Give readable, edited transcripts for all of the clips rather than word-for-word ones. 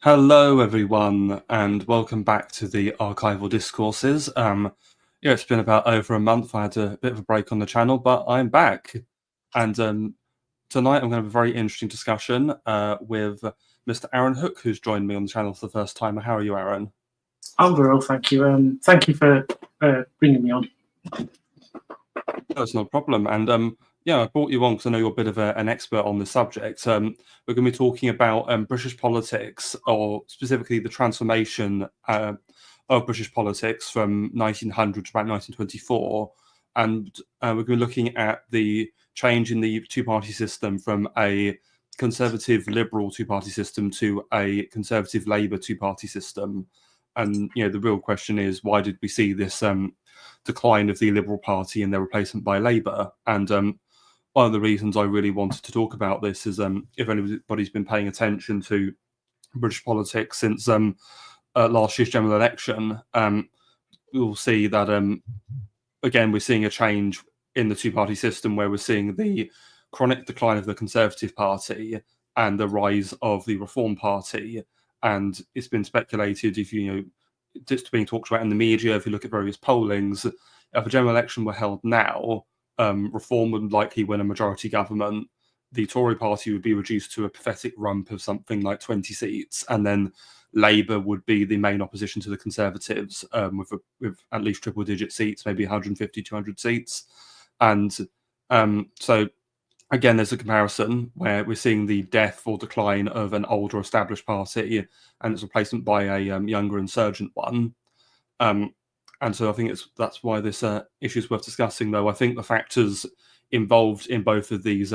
Hello, everyone, and welcome back to the Archival Discourses. It's been about over a month. I had a bit of a break on the channel, but I'm back. And tonight I'm going to have a very interesting discussion with Mr. Arron Hook, who's joined me on the channel for the first time. How are you, Arron? I'm very well, thank you. Thank you for bringing me on. That's no problem. And I brought you on because I know you're a bit of an expert on the subject. We're going to be talking about British politics, or specifically the transformation of British politics from 1900 to about 1924. And we're going to be looking at the change in the two-party system from a conservative liberal two-party system to a conservative Labour two-party system. And the real question is, why did we see this decline of the Liberal Party and their replacement by Labour? And one of the reasons I really wanted to talk about this is if anybody's been paying attention to British politics since last year's general election, we'll see that again we're seeing a change in the two-party system where we're seeing the chronic decline of the Conservative Party and the rise of the Reform Party. And it's been speculated, if just being talked about in the media, if you look at various pollings, if a general election were held now, Reform would likely win a majority government. The Tory party would be reduced to a pathetic rump of something like 20 seats, and then Labour would be the main opposition to the Conservatives, with at least triple-digit seats, maybe 150, 200 seats. And so again, there's a comparison where we're seeing the death or decline of an older established party and its replacement by a younger insurgent one. And so I think that's why this issue is worth discussing, though. I think the factors involved in both of these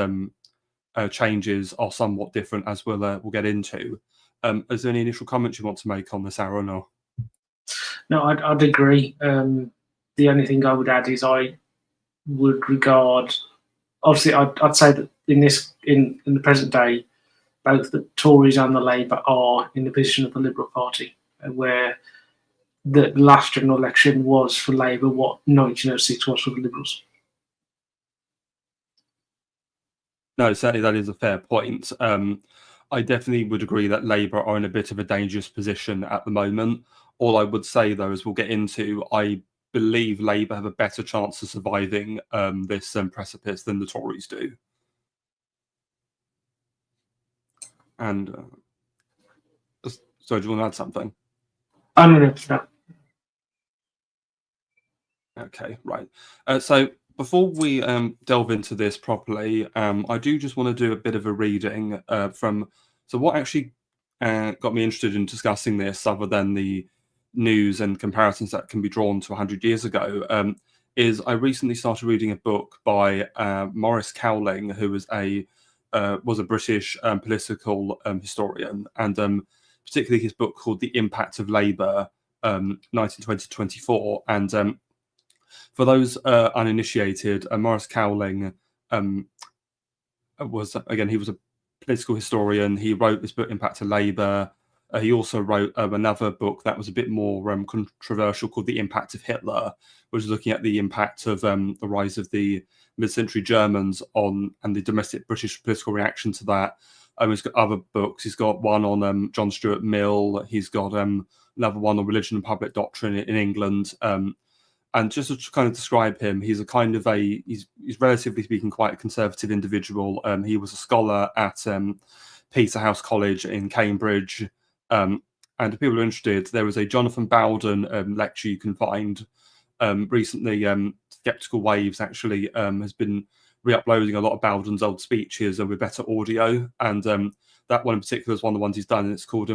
changes are somewhat different, as we'll get into. Is there any initial comments you want to make on this, Arron? Or? No, I'd agree. The only thing I would add is I would regard, obviously, I'd say that in the present day, both the Tories and the Labour are in the position of the Liberal Party, where the last general election was for Labour what 1906 was for the Liberals. No, certainly that is a fair point. I definitely would agree that Labour are in a bit of a dangerous position at the moment. All I would say, though, as we'll get into, I believe Labour have a better chance of surviving this precipice than the Tories do. And so, do you want to add something? No. Okay, right. So before we delve into this properly, I do just want to do a bit of a reading from. So what actually got me interested in discussing this, other than the news and comparisons that can be drawn to 100 years ago, is I recently started reading a book by Maurice Cowling, who was a British political historian, and particularly his book called "The Impact of Labour, 1920-24." And for those uninitiated, Maurice Cowling was he was a political historian. He wrote this book, Impact of Labour. He also wrote another book that was a bit more controversial called The Impact of Hitler, which is looking at the impact of the rise of the mid-century Germans on and the domestic British political reaction to that. He's got other books. He's got one on John Stuart Mill. He's got another one on religion and public doctrine in England. And just to kind of describe him, he's a kind of he's relatively speaking quite a conservative individual. He was a scholar at Peterhouse College in Cambridge. And if people are interested, there was a Jonathan Bowden lecture you can find recently. Skeptical Waves actually has been re-uploading a lot of Bowden's old speeches with better audio, and that one in particular is one of the ones he's done, and it's called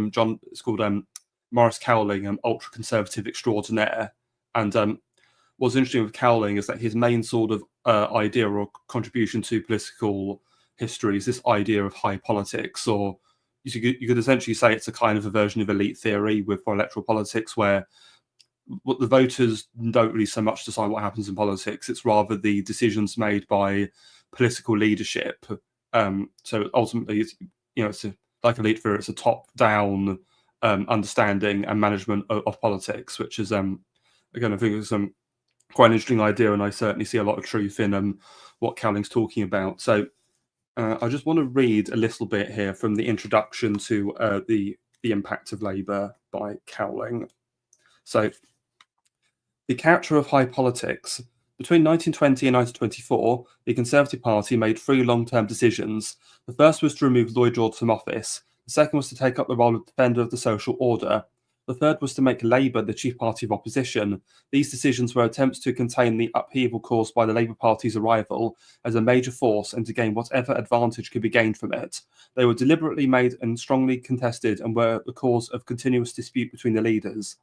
Maurice Cowling, ultra conservative extraordinaire. And what's interesting with Cowling is that his main sort of idea or contribution to political history is this idea of high politics, or you could essentially say it's a kind of a version of elite theory for electoral politics, where what the voters don't really so much decide what happens in politics. It's rather the decisions made by political leadership. So ultimately, it's like elite theory. It's a top-down understanding and management of politics, which is again, I think it's quite an interesting idea, and I certainly see a lot of truth in what Cowling's talking about. So I just want to read a little bit here from the introduction to the The Impact of Labour by Cowling. So, the character of high politics. Between 1920 and 1924, the Conservative Party made 3 long-term decisions. The first was to remove Lloyd George from office. The second was to take up the role of defender of the social order. The third was to make Labour the chief party of opposition. These decisions were attempts to contain the upheaval caused by the Labour Party's arrival as a major force and to gain whatever advantage could be gained from it. They were deliberately made and strongly contested and were the cause of continuous dispute between the leaders.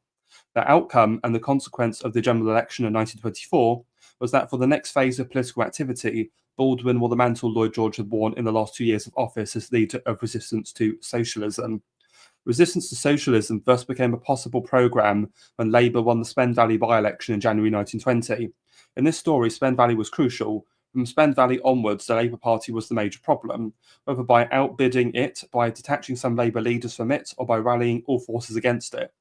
The outcome and the consequence of the general election in 1924 was that for the next phase of political activity, Baldwin wore the mantle Lloyd George had worn in the last 2 years of office as leader of resistance to socialism. Resistance to socialism first became a possible programme when Labour won the Spend Valley by-election in January 1920. In this story, Spend Valley was crucial. From Spend Valley onwards, the Labour Party was the major problem, whether by outbidding it, by detaching some Labour leaders from it, or by rallying all forces against it.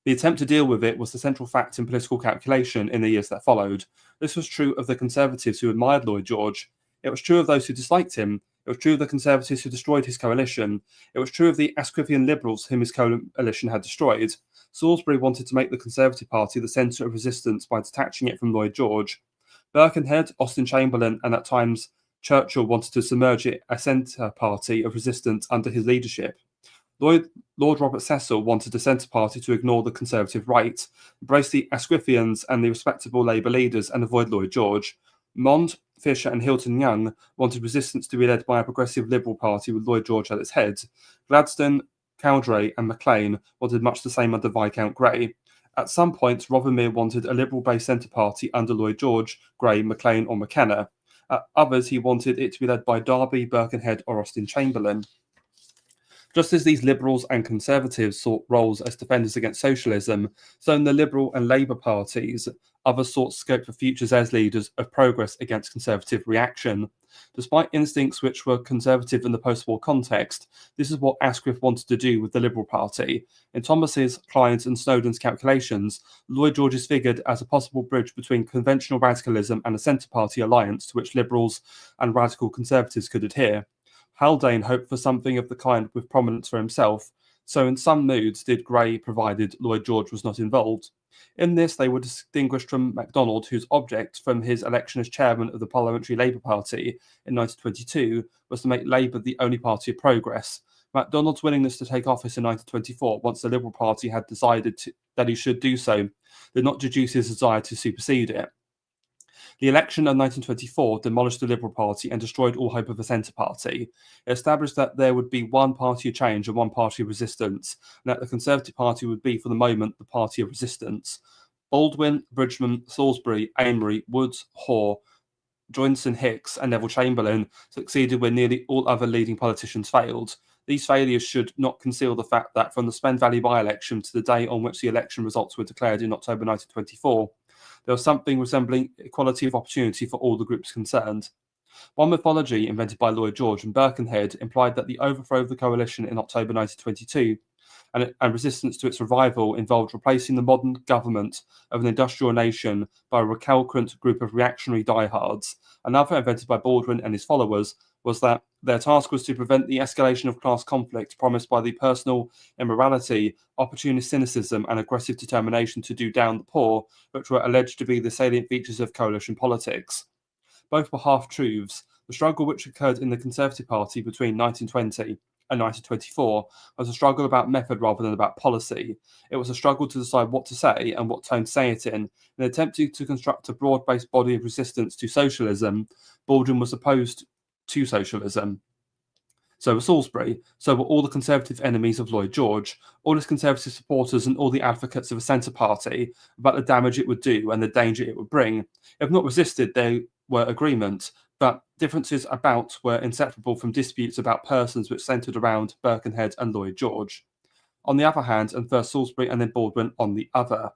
The attempt to deal with it was the central fact in political calculation in the years that followed. This was true of the Conservatives who admired Lloyd George. It was true of those who disliked him. It was true of the Conservatives who destroyed his coalition. It was true of the Asquithian Liberals whom his coalition had destroyed. Salisbury wanted to make the Conservative Party the centre of resistance by detaching it from Lloyd George. Birkenhead, Austen Chamberlain, and at times Churchill wanted to submerge it a centre party of resistance under his leadership. Lord Robert Cecil wanted the Centre Party to ignore the Conservative right, embrace the Asquithians and the respectable Labour leaders, and avoid Lloyd George. Mond, Fisher, and Hilton Young wanted resistance to be led by a progressive Liberal Party with Lloyd George at its head. Gladstone, Cowdray, and Maclean wanted much the same under Viscount Grey. At some points, Rothermere wanted a Liberal-based Centre Party under Lloyd George, Grey, Maclean, or McKenna. At others, he wanted it to be led by Derby, Birkenhead, or Austen Chamberlain. Just as these Liberals and Conservatives sought roles as defenders against socialism, so in the Liberal and Labour parties, others sought scope for futures as leaders of progress against Conservative reaction. Despite instincts which were Conservative in the post-war context, this is what Asquith wanted to do with the Liberal Party. In Thomas's, Klein's and Snowden's calculations, Lloyd George is figured as a possible bridge between conventional radicalism and a Centre Party alliance to which Liberals and radical Conservatives could adhere. Haldane hoped for something of the kind with prominence for himself, so in some moods did Grey, provided Lloyd George was not involved. In this, they were distinguished from MacDonald, whose object from his election as chairman of the Parliamentary Labour Party in 1922 was to make Labour the only party of progress. MacDonald's willingness to take office in 1924, once the Liberal Party had decided that he should do so, did not deduce his desire to supersede it. The election of 1924 demolished the Liberal Party and destroyed all hope of a Centre Party. It established that there would be one party of change and one party of resistance, and that the Conservative Party would be, for the moment, the party of resistance. Baldwin, Bridgeman, Salisbury, Amory, Woods, Hoare, Joynson Hicks, and Neville Chamberlain succeeded where nearly all other leading politicians failed. These failures should not conceal the fact that from the Spend Valley by-election to the day on which the election results were declared in October 1924, there was something resembling equality of opportunity for all the groups concerned. One mythology invented by Lloyd George and Birkenhead implied that the overthrow of the coalition in October 1922 and resistance to its revival involved replacing the modern government of an industrial nation by a recalcitrant group of reactionary diehards. Another, invented by Baldwin and his followers, was that their task was to prevent the escalation of class conflict promised by the personal immorality, opportunist cynicism, and aggressive determination to do down the poor, which were alleged to be the salient features of coalition politics. Both were half-truths. The struggle which occurred in the Conservative Party between 1920 and 1924 was a struggle about method rather than about policy. It was a struggle to decide what to say and what tone to say it in. In attempting to construct a broad-based body of resistance to socialism, Baldwin was opposed to socialism. So was Salisbury, so were all the Conservative enemies of Lloyd George, all his Conservative supporters and all the advocates of a Centre Party about the damage it would do and the danger it would bring. If not resisted, they were agreement, but differences about were inseparable from disputes about persons which centred around Birkenhead and Lloyd George on the other hand, and first Salisbury and then Baldwin on the other.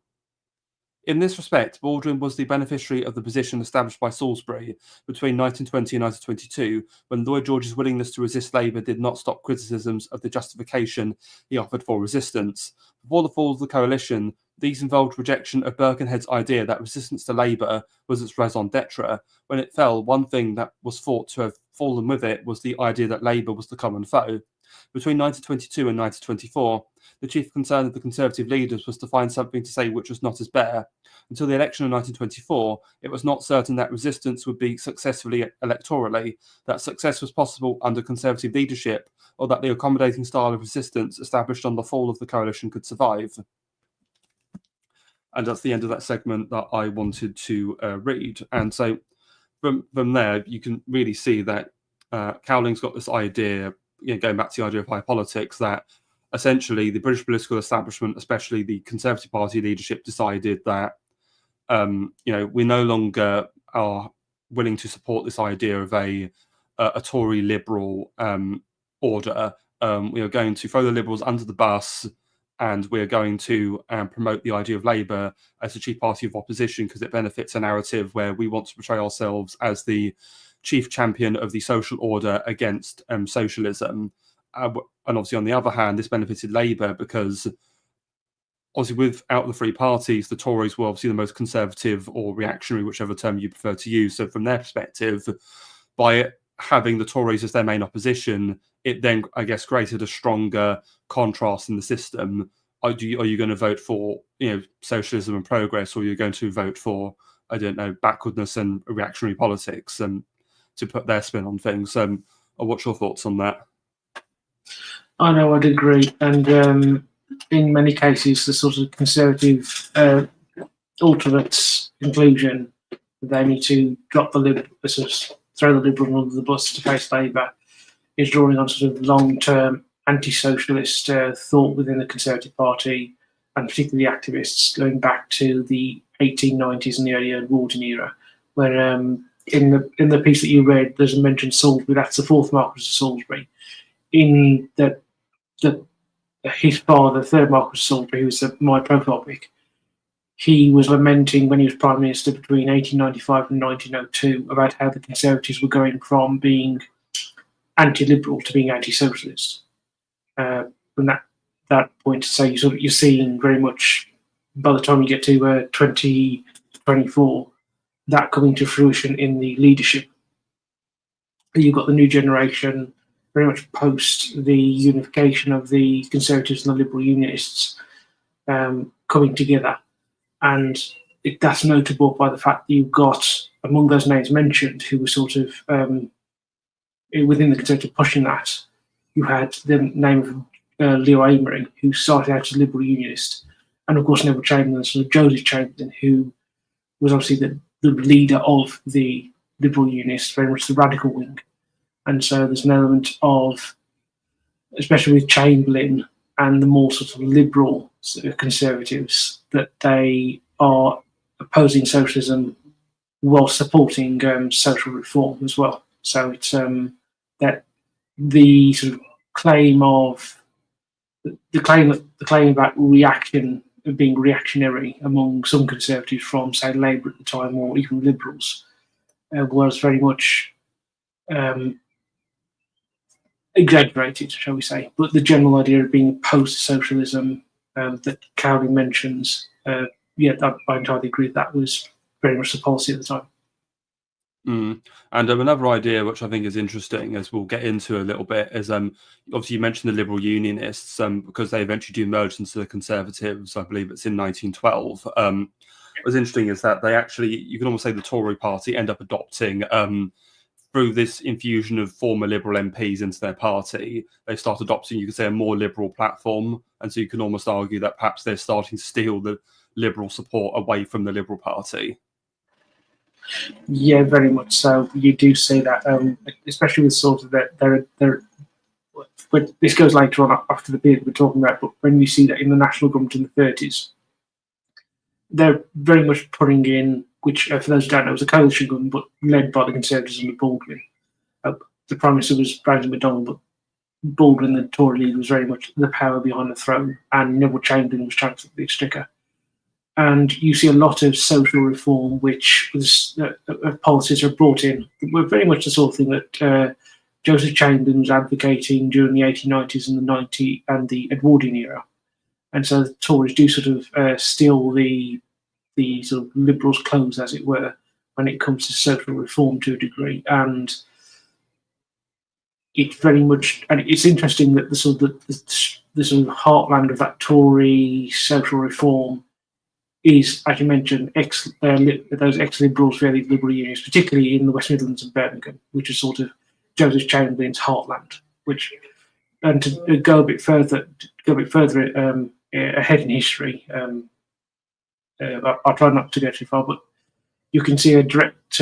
In this respect, Baldwin was the beneficiary of the position established by Salisbury between 1920 and 1922, when Lloyd George's willingness to resist Labour did not stop criticisms of the justification he offered for resistance. Before the fall of the coalition, these involved rejection of Birkenhead's idea that resistance to Labour was its raison d'etre. When it fell, one thing that was thought to have fallen with it was the idea that Labour was the common foe. Between 1922 and 1924, the chief concern of the Conservative leaders was to find something to say which was not as bare. Until the election of 1924, it was not certain that resistance would be successfully electorally, that success was possible under Conservative leadership, or that the accommodating style of resistance established on the fall of the coalition could survive. And that's the end of that segment that I wanted to read. And so from there, you can really see that Cowling's got this idea, going back to the idea of high politics, that essentially the British political establishment, especially the Conservative Party leadership, decided that we no longer are willing to support this idea of a Tory Liberal order. We are going to throw the Liberals under the bus, and we're going to promote the idea of Labour as the chief party of opposition because it benefits a narrative where we want to portray ourselves as the chief champion of the social order against socialism. And obviously, on the other hand, this benefited Labour because obviously without the three parties, the Tories were obviously the most conservative or reactionary, whichever term you prefer to use. So from their perspective, by having the Tories as their main opposition, it then, I guess, created a stronger contrast in the system. Are you going to vote for socialism and progress, or are you going to vote for, I don't know, backwardness and reactionary politics, to put their spin on things? What's your thoughts on that? I know, I'd agree. And in many cases, the sort of Conservative alternate conclusion that they need to drop the throw the Liberal under the bus to face Labour is drawing on sort of long-term anti-socialist thought within the Conservative Party, and particularly activists going back to the 1890s and the early Edwardian era, where in the piece that you read, there's a mention Salisbury. That's the fourth Marquess of Salisbury. In that his father, the third Marquess of Salisbury, who was my profile pick, he was lamenting when he was Prime Minister between 1895 and 1902 about how the Conservatives were going from being anti-liberal to being anti-socialist. From that point, so you're seeing very much, by the time you get to 2024, that coming to fruition in the leadership. You've got the new generation, very much post the unification of the Conservatives and the Liberal Unionists coming together. And that's notable by the fact that you've got, among those names mentioned, who were sort of within the Conservative pushing that, you had the name of Leo Amery, who started out as a Liberal Unionist, and of course Neville Chamberlain, sort of Joseph Chamberlain, who was obviously the leader of the Liberal Unionists, very much the radical wing. And so there's an element of, especially with Chamberlain and the more sort of liberal Conservatives, that they are opposing socialism while supporting social reform as well. So it's that the sort of claim about reaction, being reactionary among some Conservatives from, say, Labour at the time, or even Liberals, was very much exaggerated, shall we say. But the general idea of being opposed to socialism that Cowling mentions, I entirely agree that was very much the policy at the time. And another idea which I think is interesting, as we'll get into a little bit, is obviously you mentioned the Liberal Unionists, because they eventually do merge into the Conservatives. I believe it's in 1912. What's interesting is that they actually, you can almost say the Tory party end up adopting, through this infusion of former Liberal MPs into their party, they start adopting, you could say, a more liberal platform. And so you can almost argue that perhaps they're starting to steal the Liberal support away from the Liberal Party. Yeah, very much so. You do see that, especially with sort of that they're. But this goes later on after the period we're talking about. But when you see that in the National Government in the 30s, they're very much putting in, which for those who don't know, was a coalition government, but led by the Conservatives under Baldwin. The Prime Minister was Brandon MacDonald, but Baldwin, the Tory leader, was very much the power behind the throne, and Neville Chamberlain was Chancellor of the Exchequer. And you see a lot of social reform, which was policies are brought in. Were very much the sort of thing that Joseph Chamberlain was advocating during the 1890s and the Edwardian era. And so the Tories do sort of steal the sort of Liberals' clothes, as it were, when it comes to social reform to a degree. And it's very much, and it's interesting that the sort of heartland of that Tory social reform is, as you mentioned, those ex-Liberals, very Liberal unions, particularly in the West Midlands and Birmingham, which is sort of Joseph Chamberlain's heartland. And to go a bit further ahead in history, I'll try not to go too far, but you can see a direct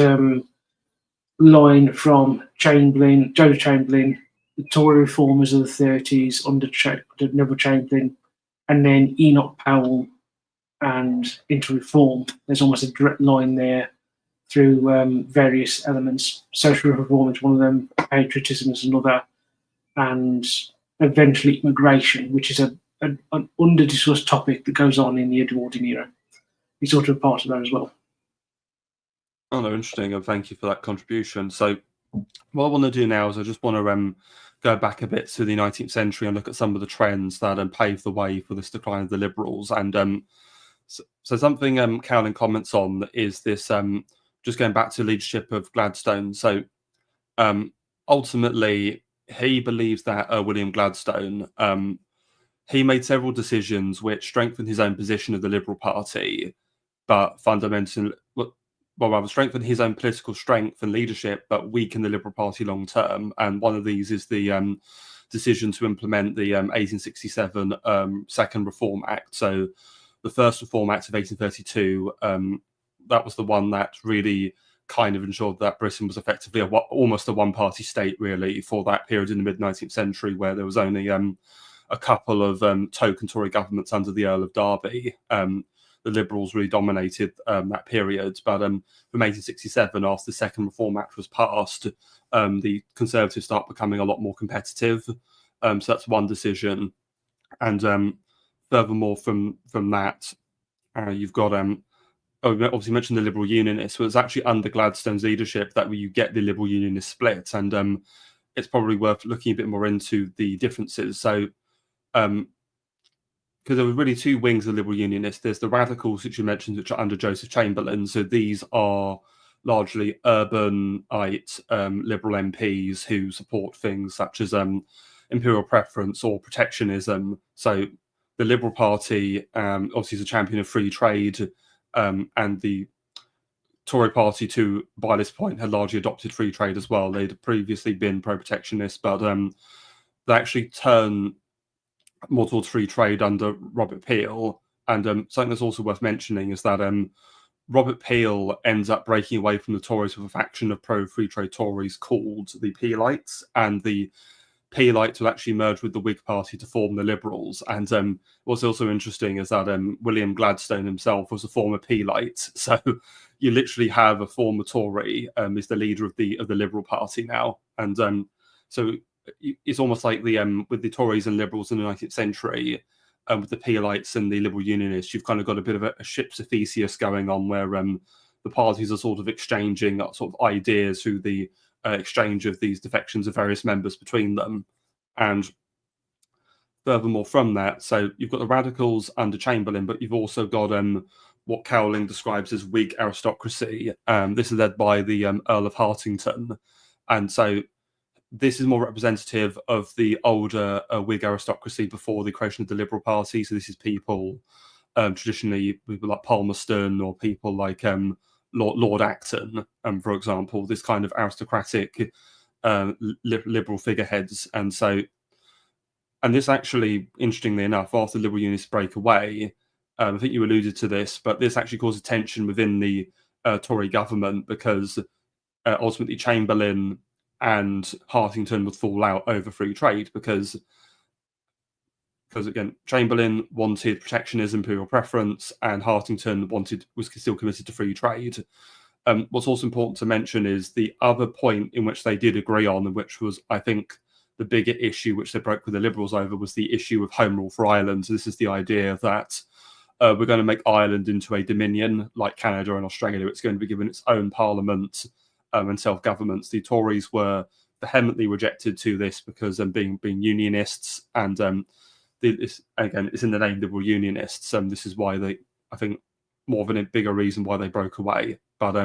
line from Joseph Chamberlain, the Tory reformers of the 30s under Neville Chamberlain, and then Enoch Powell, and into reform. There's almost a direct line there through various elements. Social reform is one of them, patriotism is another, and eventually immigration, which is an under-discussed topic that goes on in the Edwardian era. He's sort of a part of that as well. Oh, no, interesting, and thank you for that contribution. So what I want to do now is I just want to go back a bit to the 19th century and look at some of the trends that paved the way for this decline of the Liberals. And so something Cowling comments on is this, just going back to leadership of Gladstone. So ultimately, he believes that William Gladstone, he made several decisions which strengthened his own position of the Liberal Party, but fundamentally, well, rather strengthen his own political strength and leadership, but weaken the Liberal Party long term. And one of these is the decision to implement the 1867 Second Reform Act. So the first Reform Act of 1832, that was the one that really kind of ensured that Britain was effectively almost a one-party state, really, for that period in the mid-19th century, where there was only a couple of token Tory governments under the Earl of Derby. The Liberals really dominated that period. But from 1867, after the Second Reform Act was passed, the Conservatives start becoming a lot more competitive. So that's one decision. And furthermore, from that, you've got, obviously mentioned the Liberal Unionists. Well, it's actually under Gladstone's leadership that you get the Liberal Unionist split. And it's probably worth looking a bit more into the differences. So, because there were really two wings of Liberal Unionists. There's the Radicals, which you mentioned, which are under Joseph Chamberlain. So these are largely urbanite Liberal MPs who support things such as imperial preference or protectionism. So the Liberal Party obviously is a champion of free trade, and the Tory Party, too, by this point, had largely adopted free trade as well. They'd previously been pro-protectionist, but they actually turn more towards free trade under Robert Peel. And something that's also worth mentioning is that Robert Peel ends up breaking away from the Tories with a faction of pro-free trade Tories called the Peelites, and the Peelites will actually merge with the Whig Party to form the Liberals. And what's also interesting is that William Gladstone himself was a former Peelite, so you literally have a former Tory is the leader of the Liberal Party now. And so it's almost like the with the Tories and Liberals in the 19th century, with the Peelites and the Liberal Unionists, you've kind of got a bit of a ships of Theseus going on, where the parties are sort of exchanging sort of ideas through the exchange of these defections of various members between them. And furthermore from that, so you've got the Radicals under Chamberlain, but you've also got what Cowling describes as Whig aristocracy. This is led by the Earl of Hartington. And so this is more representative of the older Whig aristocracy before the creation of the Liberal Party. So this is people, traditionally people like Palmerston, or people like Lord Acton, for example, this kind of aristocratic liberal figureheads. And so, and this actually, interestingly enough, after the Liberal Unionists break away, I think you alluded to this, but this actually causes tension within the Tory government, because ultimately Chamberlain and Hartington would fall out over free trade, because again, Chamberlain wanted protectionism, imperial preference, and Hartington was still committed to free trade. What's also important to mention is the other point in which they did agree on, and which was, I think, the bigger issue which they broke with the Liberals over, was the issue of home rule for Ireland. So this is the idea that we're going to make Ireland into a dominion like Canada and Australia. It's going to be given its own parliament and self-governments. The Tories were vehemently rejected to this because being unionists, and this, again, it's in the name Liberal Unionists. This is why they, I think, more of a bigger reason why they broke away. But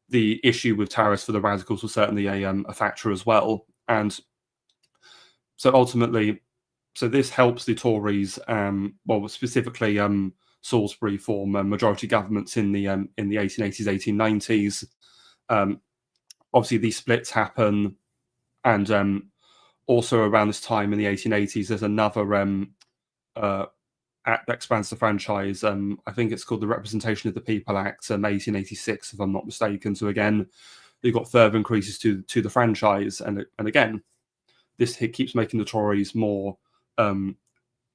the issue with tariffs for the Radicals was certainly a factor as well. And So ultimately, this helps the Tories, well, specifically Salisbury, form majority governments in the 1880s, 1890s. Obviously, these splits happen, and also around this time in the 1880s, there's another act that expands the franchise. I think it's called the Representation of the People Act, 1886, if I'm not mistaken. So again, you've got further increases to the franchise, and again, this keeps making the Tories more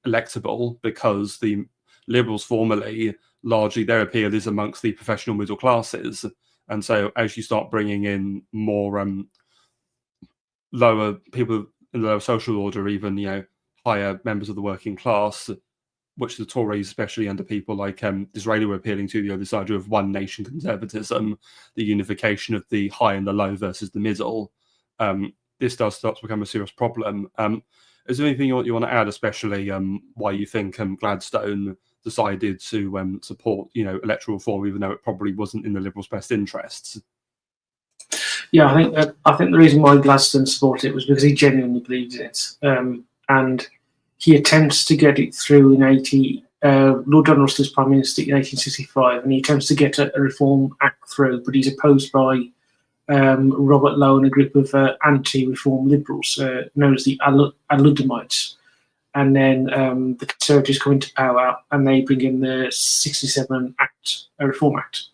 electable, because the Liberals formerly, largely their appeal is amongst the professional middle classes, and so as you start bringing in more lower people in the lower social order, even higher members of the working class, which the Tories, especially under people like Disraeli, were appealing to, the other side of one nation conservatism, the unification of the high and the low versus the middle. This does start to become a serious problem. Is there anything you want to add, especially why you think Gladstone decided to support electoral reform, even though it probably wasn't in the Liberals' best interests? Yeah, I think the reason why Gladstone supported it was because he genuinely believes in it, and he attempts to get it through in Lord John Russell is Prime Minister in 1865, and he attempts to get a Reform Act through, but he's opposed by Robert Lowe and a group of anti-reform Liberals known as the Luddites. And then the Conservatives come into power, and they bring in the 67 Reform Act.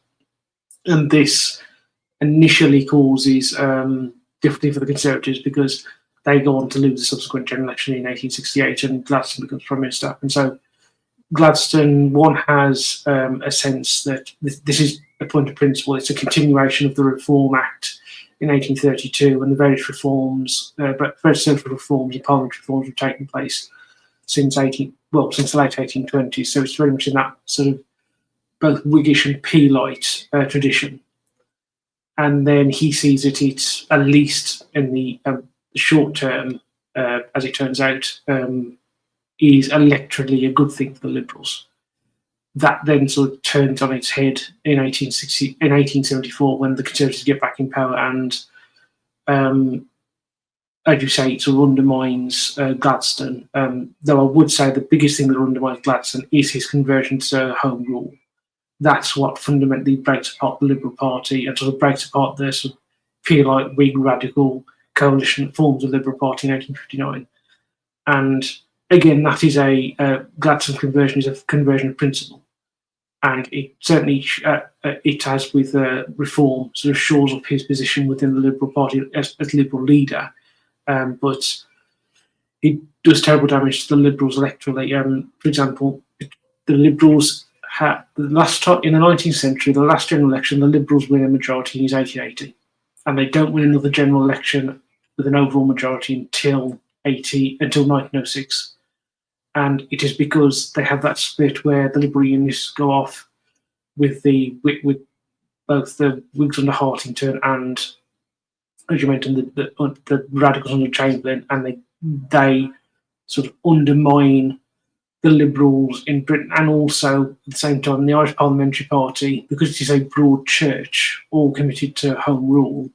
And this initially causes difficulty for the Conservatives, because they go on to lose the subsequent general election in 1868, and Gladstone becomes Prime Minister. And so Gladstone, one, has a sense that this is a point of principle. It's a continuation of the Reform Act in 1832, and the various reforms, various social reforms and parliamentary reforms have taken place since the late 1820s. So it's very much in that sort of both Whiggish and Peelite tradition. And then he sees that it's, at least in the short term, as it turns out, is electorally a good thing for the Liberals. That then sort of turns on its head in 1874, when the Conservatives get back in power, and as you say, it sort of undermines Gladstone. Though I would say the biggest thing that undermines Gladstone is his conversion to Home Rule. That's what fundamentally breaks apart the Liberal Party, and sort of breaks apart the sort of Peelite Whig radical coalition that forms the Liberal Party in 1859. And again, that is Gladstone's conversion is a conversion of principle, and it certainly it has, with reform, sort of shores up his position within the Liberal Party as Liberal leader, but it does terrible damage to the Liberals electorally. For example, the Liberals had in the 19th century, the last general election, the Liberals win a majority in 1880, and they don't win another general election with an overall majority until 1906. And it is because they have that split where the Liberal Unionists go off with both the Whigs under Hartington and, as you mentioned, the Radicals under Chamberlain, and they sort of undermine the Liberals in Britain, and also at the same time the Irish Parliamentary Party, because it is a broad church, all committed to Home Rule.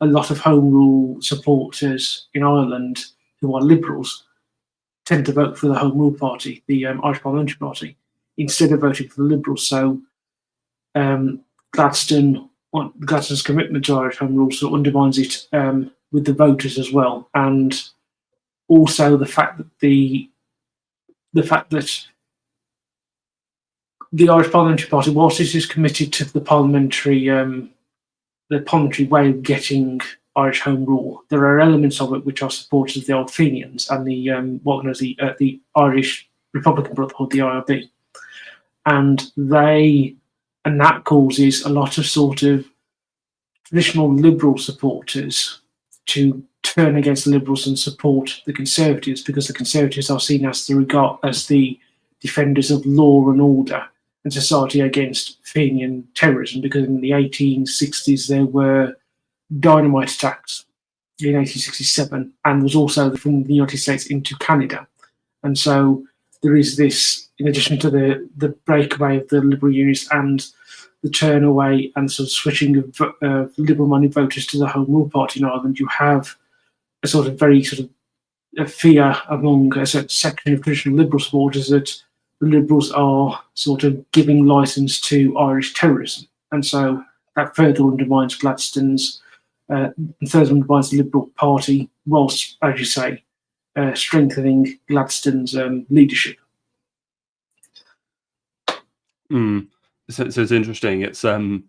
A lot of Home Rule supporters in Ireland who are Liberals tend to vote for the Home Rule Party, the Irish Parliamentary Party, instead of voting for the Liberals. So Gladstone's commitment to Irish Home Rule sort of undermines it with the voters as well, and also the fact that the Irish Parliamentary Party, whilst it is committed to the parliamentary way of getting Irish Home Rule, there are elements of it which are supporters of the Old Fenians and the Irish Republican Brotherhood, the IRB, and that causes a lot of sort of traditional Liberal supporters to turn against the Liberals and support the Conservatives, because the Conservatives are seen as the defenders of law and order and society against Fenian terrorism, because in the 1860s there were dynamite attacks in 1867, and there was also from the United States into Canada. And so there is this, in addition to the breakaway of the Liberal Unionists and the turn away and sort of switching of Liberal-minded voters to the Home Rule Party in Ireland, you have a sort of very sort of fear among a certain section of traditional Liberal supporters that the Liberals are sort of giving licence to Irish terrorism, and so that further undermines Gladstone's, further undermines the Liberal Party, whilst, as you say, strengthening Gladstone's leadership. So it's interesting. It's on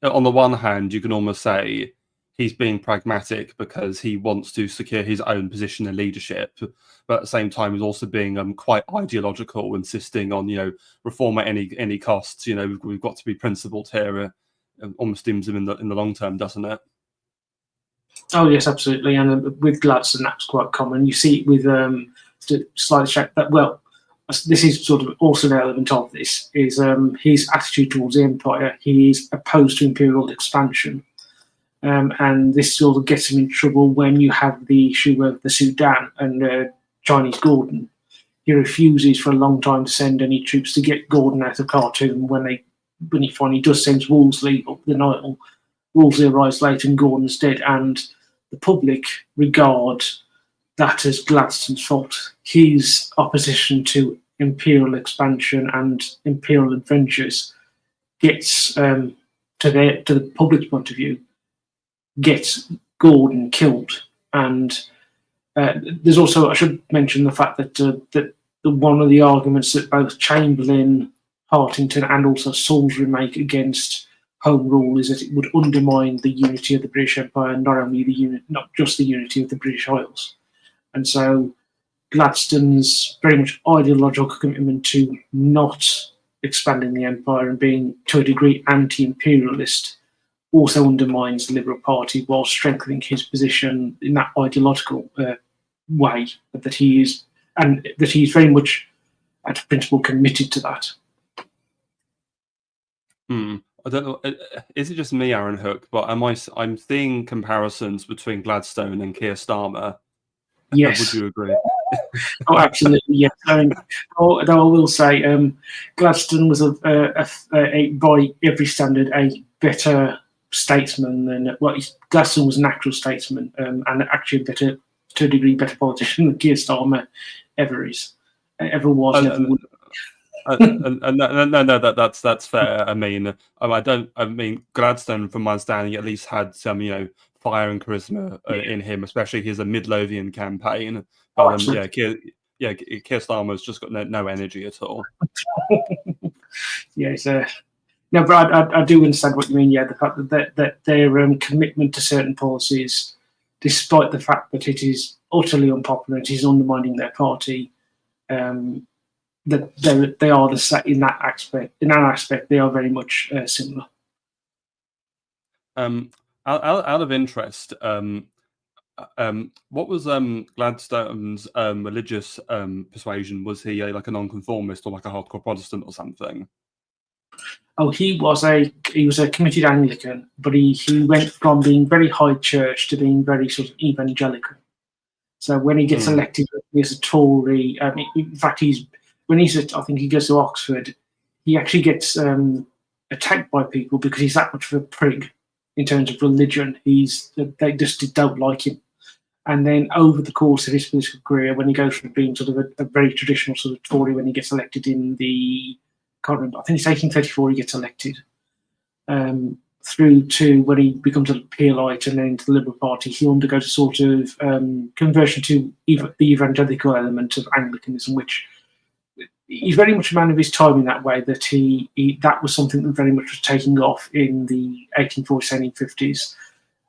the one hand, you can almost say he's being pragmatic because he wants to secure his own position in leadership, but at the same time, he's also being quite ideological, insisting on reform at any cost. We've got to be principled here. Almost dooms him in the long term, doesn't it? Oh yes, absolutely. And with Gladstone, that's quite common. You see it with slightly check that. Well, this is sort of also an element of this is his attitude towards the empire. He is opposed to imperial expansion, and this sort of gets him in trouble when you have the issue of the Sudan and Chinese Gordon. He refuses for a long time to send any troops to get Gordon out of Khartoum. When he finally does send Wolseley up the Nile, Wolseley arrives late and Gordon's dead, and the public regard that as Gladstone's fault. His opposition to imperial expansion and imperial adventures gets, to the public's point of view, gets Gordon killed. And there's also, I should mention the fact that one of the arguments that both Chamberlain, Hartington, and also Salisbury make against Home Rule is that it would undermine the unity of the British Empire, not just the unity of the British Isles. And so Gladstone's very much ideological commitment to not expanding the empire and being, to a degree, anti-imperialist also undermines the Liberal Party while strengthening his position in that ideological way that he is, and that he's very much, at principle, committed to that. I don't know. Is it just me, Aaron Hook? But I'm seeing comparisons between Gladstone and Keir Starmer. Yes. Would you agree? Oh, absolutely. Yes. Though I will say, Gladstone was by every standard a better statesman than Gladstone was an actual statesman and actually to a degree better politician than Keir Starmer ever was. No, that's fair. I mean, Gladstone, from my understanding, at least had some, fire and charisma in him, especially his Midlothian campaign. But Keir Starmer's just got no energy at all. Yeah, no, but I do understand what you mean. Yeah, the fact that their commitment to certain policies, despite the fact that it is utterly unpopular, it is undermining their party. That they are the same in that aspect. In that aspect, they are very much similar. Out of interest, what was Gladstone's religious persuasion? Was he like a nonconformist or like a hardcore Protestant or something? Oh, he was a committed Anglican, but he went from being very high church to being very sort of evangelical. So when he gets elected as a Tory, in fact, I think he goes to Oxford, he actually gets attacked by people because he's that much of a prig in terms of religion. They just don't like him. And then over the course of his political career, when he goes from being sort of a very traditional sort of Tory, when he gets elected I can't remember, I think it's 1834 he gets elected, through to when he becomes a Peelite and then to the Liberal Party, he undergoes a sort of conversion to the evangelical element of Anglicanism, which he's very much a man of his time in that way, that that was something that very much was taking off in the 1840s, 1850s.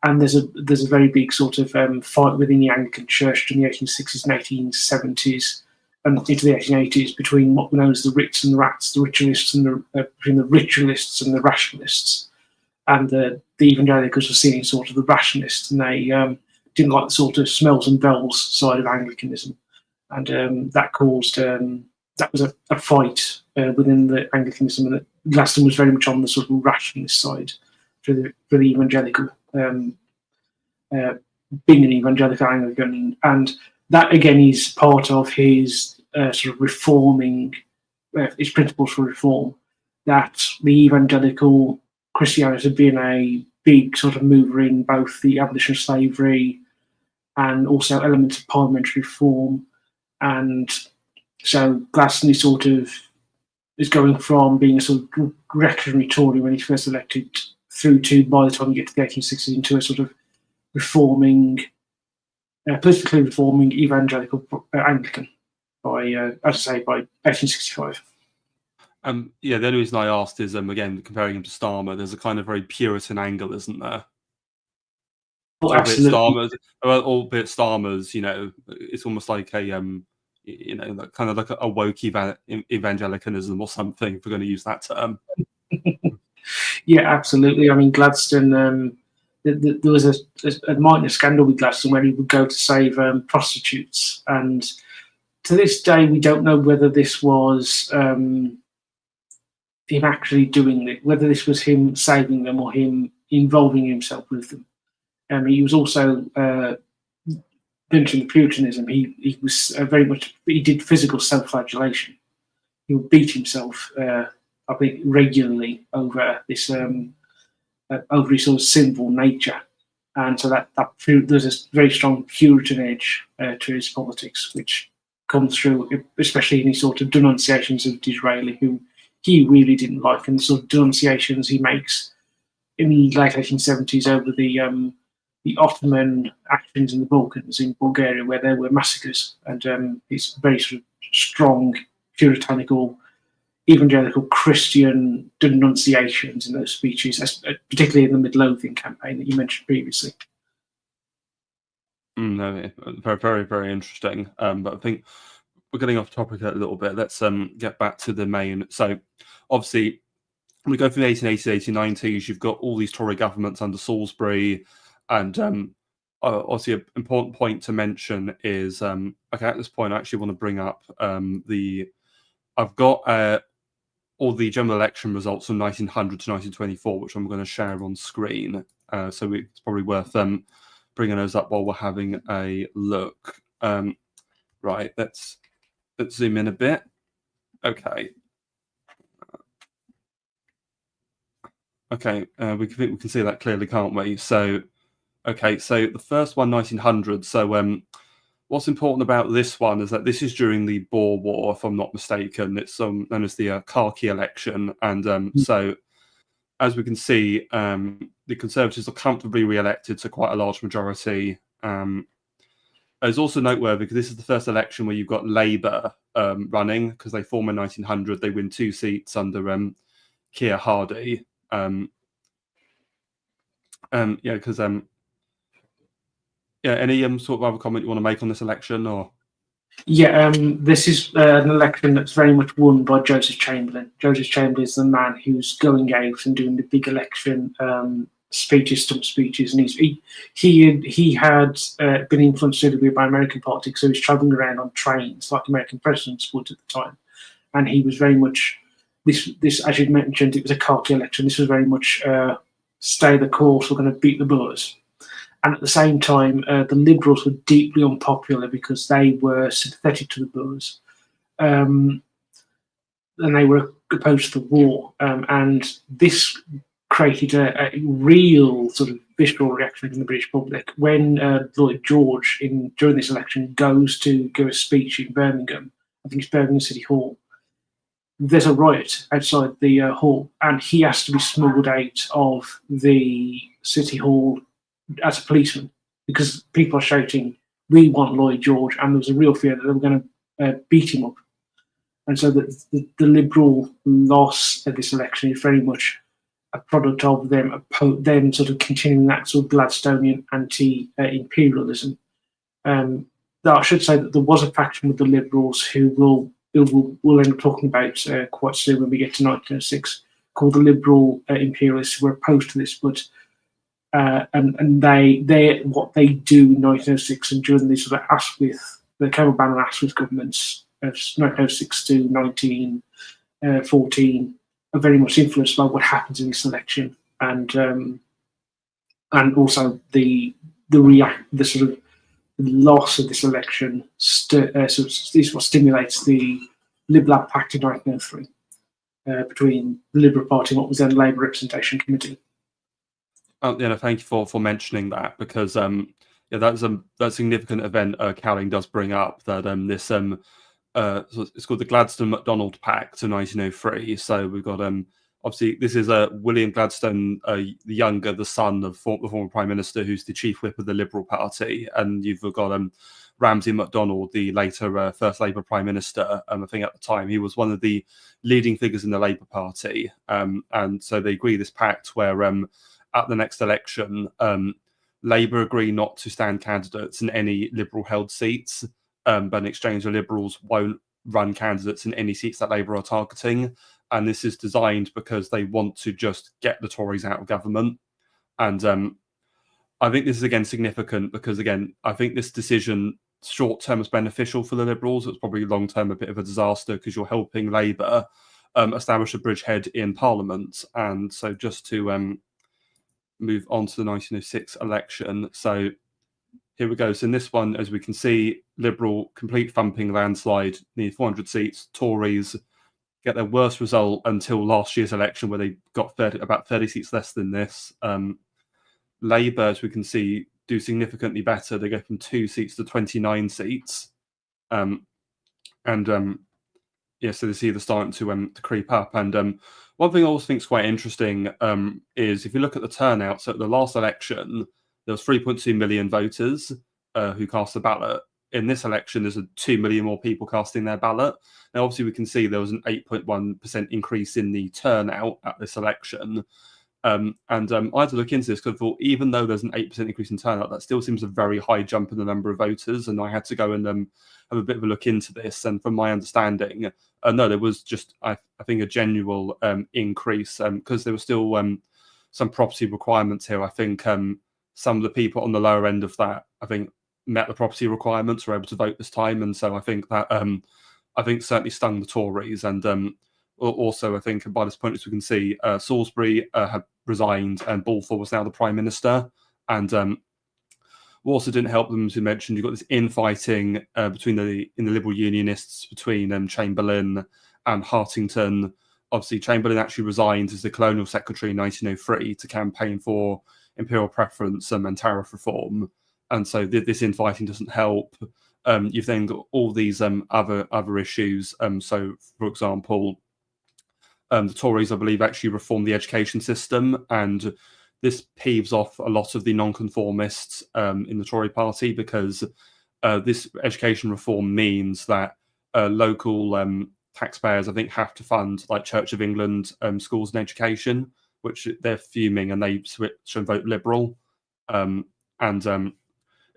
And there's a very big sort of fight within the Anglican Church during the 1860s and 1870s and into the 1880s between what were known as the writs and the rats, the ritualists and between the ritualists and the rationalists. And the evangelicals were seen as sort of the rationalists, and they didn't like the sort of smells and bells side of Anglicanism. And that caused, that was a fight within the Anglicanism, and Gladstone was very much on the sort of rationalist side for the evangelical, being an evangelical Anglican. And that, again, is part of his sort of reforming, his principles for reform, that the evangelical Christianity had been a big sort of mover in both the abolition of slavery and also elements of parliamentary reform. And so Gladstone is going from being a sort of reactionary Tory when he's first elected through to, by the time you get to the 1860s, into a sort of reforming, politically reforming evangelical Anglican by, as I say, by 1865. Yeah, the only reason I asked is, again, comparing him to Starmer, there's a kind of very Puritan angle, isn't there? Oh, absolutely. Albeit Starmer's, it's almost like a, kind of like a woke evangelicalism or something, if we're going to use that term. Yeah, absolutely. I mean, Gladstone, there was a minor scandal with Gladstone where he would go to save prostitutes. And to this day, we don't know whether this was him actually doing it, whether this was him saving them or him involving himself with them. He was also mentioned Puritanism. He was very much, he did physical self-flagellation. He would beat himself, I think, regularly over this over his sort of sinful nature, and so that there's a very strong Puritan edge to his politics, which comes through, especially in his sort of denunciations of Disraeli, who he really didn't like, and the sort of denunciations he makes in the late 1870s over the Ottoman actions in the Balkans, in Bulgaria, where there were massacres, and his very sort of strong puritanical, evangelical Christian denunciations in those speeches, particularly in the Midlothian campaign that you mentioned previously. No, very, very, very interesting. But I think we're getting off topic a little bit. Let's get back to the main. So, obviously, we go from the 1880s, 1890s. You've got all these Tory governments under Salisbury, and obviously, an important point to mention is okay. At this point, I actually want to bring up I've got all the general election results from 1900 to 1924, which I'm going to share on screen. So it's probably worth bringing those up while we're having a look. Right, let's zoom in a bit. Okay. Okay, we can see that clearly, can't we? So, okay, so the first one, 1900. So, what's important about this one is that this is during the Boer War, if I'm not mistaken. It's known as the khaki election, and so as we can see, the Conservatives are comfortably re-elected to quite a large majority. It's also noteworthy because this is the first election where you've got Labour running, because they form in 1900. They win 2 seats under Keir Hardie. Because any sort of other comment you want to make on this election, or? Yeah, this is an election that's very much won by Joseph Chamberlain. Joseph Chamberlain is the man who's going out and doing the big election speeches, stump speeches, and he had been influenced a little bit by American politics, so he's travelling around on trains like American presidents would at the time, and he was very much this as you mentioned, it was a khaki election. This was very much stay the course. We're going to beat the Boers. And at the same time, the Liberals were deeply unpopular because they were sympathetic to the Boers, and they were opposed to the war. And this created a real sort of visceral reaction in the British public when Lloyd George, during this election, goes to give a speech in Birmingham. I think it's Birmingham City Hall. There's a riot outside the hall, and he has to be smuggled out of the City Hall as a policeman because people are shouting, "We want Lloyd George," and there was a real fear that they were going to beat him up. And so the Liberal loss of this election is very much a product of them sort of continuing that sort of Gladstonian anti-imperialism. I should say that there was a faction with the Liberals who we'll end up talking about quite soon when we get to 1906, called the Liberal Imperialists, who were opposed to this, but and they what they do in 1906 and during the sort of the Campbell-Bannon and Asquith governments of 1906 to 1914 are very much influenced by what happens in this election, and also the sort of loss of this election is what stimulates the Lib-Lab Pact in 1903 between the Liberal Party and what was then the Labour Representation Committee. Thank you for mentioning that, because Yeah, that's that significant event Cowling does bring up, that this so it's called the Gladstone-MacDonald Pact of 1903. So we've got obviously this is William Gladstone the younger, the son of the former Prime Minister, who's the chief whip of the Liberal Party, and you've got Ramsay MacDonald, the later first Labour Prime Minister. I think at the time he was one of the leading figures in the Labour Party, and so they agree this pact where at the next election Labour agree not to stand candidates in any Liberal-held seats, but in exchange the Liberals won't run candidates in any seats that Labour are targeting. And this is designed because they want to just get the Tories out of government. And I think this is, again, significant because, again, I think this decision short-term is beneficial for the Liberals. It's probably long-term a bit of a disaster because you're helping Labour establish a bridgehead in Parliament. And so just to move on to the 1906 election. So here we go. So in this one, as we can see, Liberal complete thumping landslide, near 400 seats. Tories get their worst result until last year's election, where they got about 30 seats less than this. Labour, as we can see, do significantly better. They go from 2 seats to 29 seats. Yeah, so they see they're starting to creep up. And one thing I also think is quite interesting is if you look at the turnout. So at the last election, there was 3.2 million voters who cast a ballot. In this election, there's 2 million more people casting their ballot. Now, obviously, we can see there was an 8.1% increase in the turnout at this election. I had to look into this because I thought, even though there's an 8% increase in turnout, that still seems a very high jump in the number of voters. And I had to go and have a bit of a look into this. And from my understanding, no, there was just, I think, a genuine increase because there were still some property requirements here. I think some of the people on the lower end of that, I think, met the property requirements, were able to vote this time. And so I think that, certainly stung the Tories. And also, I think by this point, as we can see, Salisbury had resigned and Balfour was now the Prime Minister. And what also didn't help them, as you mentioned, you've got this infighting between the Liberal Unionists, between Chamberlain and Hartington. Obviously, Chamberlain actually resigned as the Colonial Secretary in 1903 to campaign for imperial preference and tariff reform. And so this infighting doesn't help. You've then got all these other issues. So, for example, the Tories, I believe, actually reformed the education system, and this peeves off a lot of the nonconformists in the Tory party because this education reform means that local taxpayers, I think, have to fund like Church of England schools and education, which they're fuming, and they switch and vote Liberal.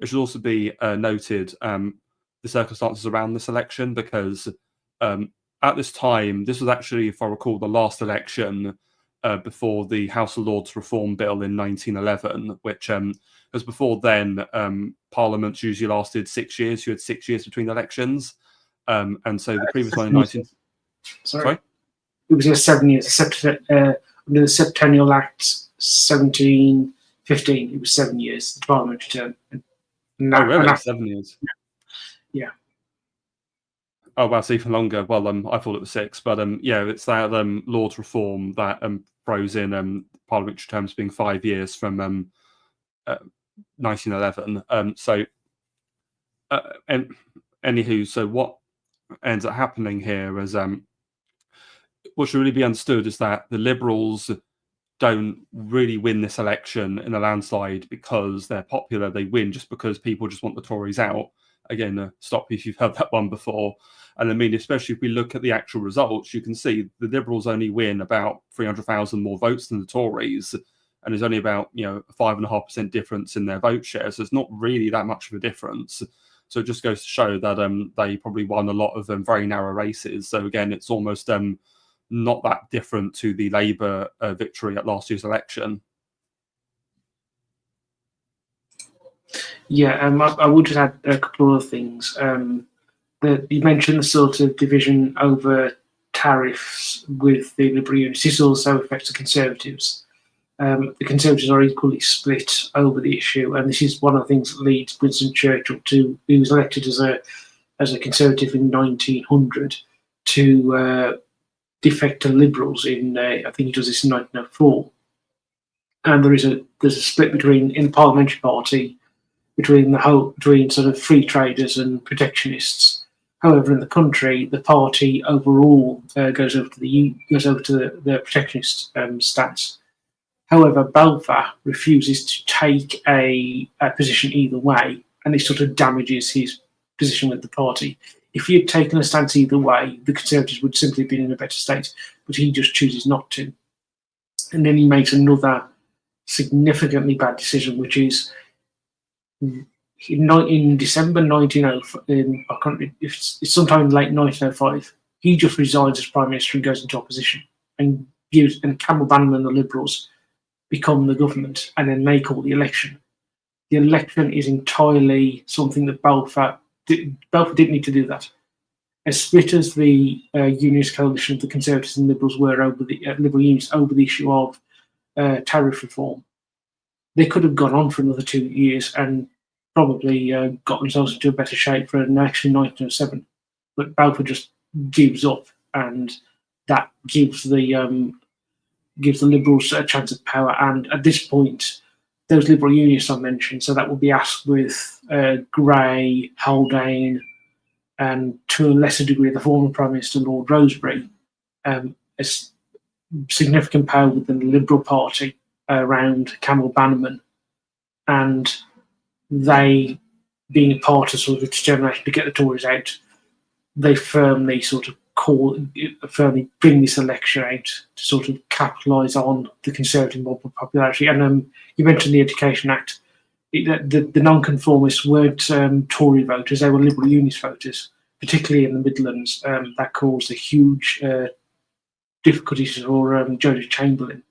It should also be noted the circumstances around this election because at this time, this was actually, if I recall, the last election before the House of Lords Reform Bill in 1911, which, because before then, Parliaments usually lasted 6 years. You had 6 years between elections. And so the previous one in 19... Sorry? It was just 7 years. Under the Septennial Act 1715, it was 7 years, the parliamentary term. Oh, really? 7 years? Yeah. Oh, well, it's even longer. Well, I thought it was 6, but yeah, it's that Lords Reform that froze in parliamentary terms being 5 years from 1911. And anywho, so what ends up happening here is what should really be understood is that the Liberals don't really win this election in a landslide because they're popular. They win just because people just want the Tories out. Again, stop if you've heard that one before. And I mean, especially if we look at the actual results, you can see the Liberals only win about 300,000 more votes than the Tories, and there's only about 5.5% difference in their vote share. So it's not really that much of a difference. So it just goes to show that they probably won a lot of very narrow races. So again, it's almost not that different to the Labour victory at last year's election. Yeah, I would just add a couple of things. You mentioned the sort of division over tariffs with the Liberal Unionists. This also affects the Conservatives. The Conservatives are equally split over the issue, and this is one of the things that leads Winston Churchill who was elected as a Conservative in 1900, to defect to Liberals in, I think he does this in 1904. And there's a split in the Parliamentary Party. between sort of free traders and protectionists. However, in the country, the party overall goes over to the protectionist stance. However, Balfour refuses to take a position either way, and it sort of damages his position with the party. If he had taken a stance either way, the Conservatives would simply have been in a better state, but he just chooses not to. And then he makes another significantly bad decision, which is in December 1905, it's sometime in late 1905, he just resigns as Prime Minister and goes into opposition, and Campbell Bannerman and the Liberals become the government, and then they call the election. The election is entirely something that Balfour didn't need to do that. As split as the Unionist coalition of the Conservatives and Liberals were over the Liberal Unions over the issue of tariff reform, they could have gone on for another 2 years and probably got themselves into a better shape for an election in 1907. But Balfour just gives up, and that gives the Liberals a chance of power. And at this point, those Liberal Unionists I mentioned, so that would be Asquith, Grey, Haldane, and to a lesser degree the former Prime Minister Lord Rosebery, has significant power within the Liberal Party around Campbell Bannerman, and they, being part of sort of a determination to get the Tories out, they firmly bring this election out to sort of capitalise on the Conservative mob of popularity. And you mentioned the Education Act. The non-conformists weren't Tory voters; they were Liberal Unionist voters, particularly in the Midlands. That caused a huge difficulties for Joseph Chamberlain,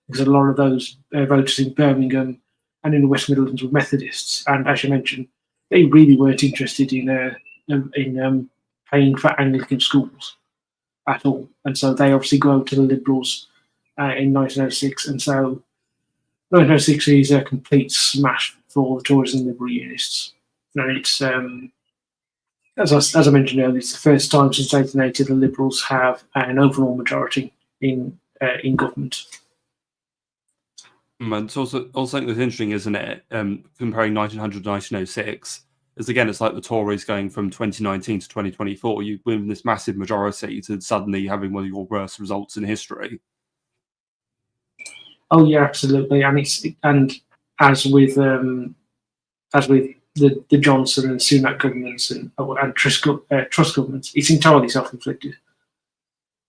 because a lot of those voters in Birmingham and in the West Midlands were Methodists, and as you mentioned, they really weren't interested in paying for Anglican schools at all, and so they obviously go to the Liberals in 1906, and so 1906 is a complete smash for the Tories and Liberal Unionists. And it's as I mentioned earlier, it's the first time since 1880 the Liberals have an overall majority in government. It's also something that's interesting, isn't it? Comparing 1900 to 1906, is again, it's like the Tories going from 2019 to 2024. You win this massive majority to suddenly having one of your worst results in history. Oh yeah, absolutely, and as with the Johnson and Sunak governments and Truss governments, it's entirely self-inflicted.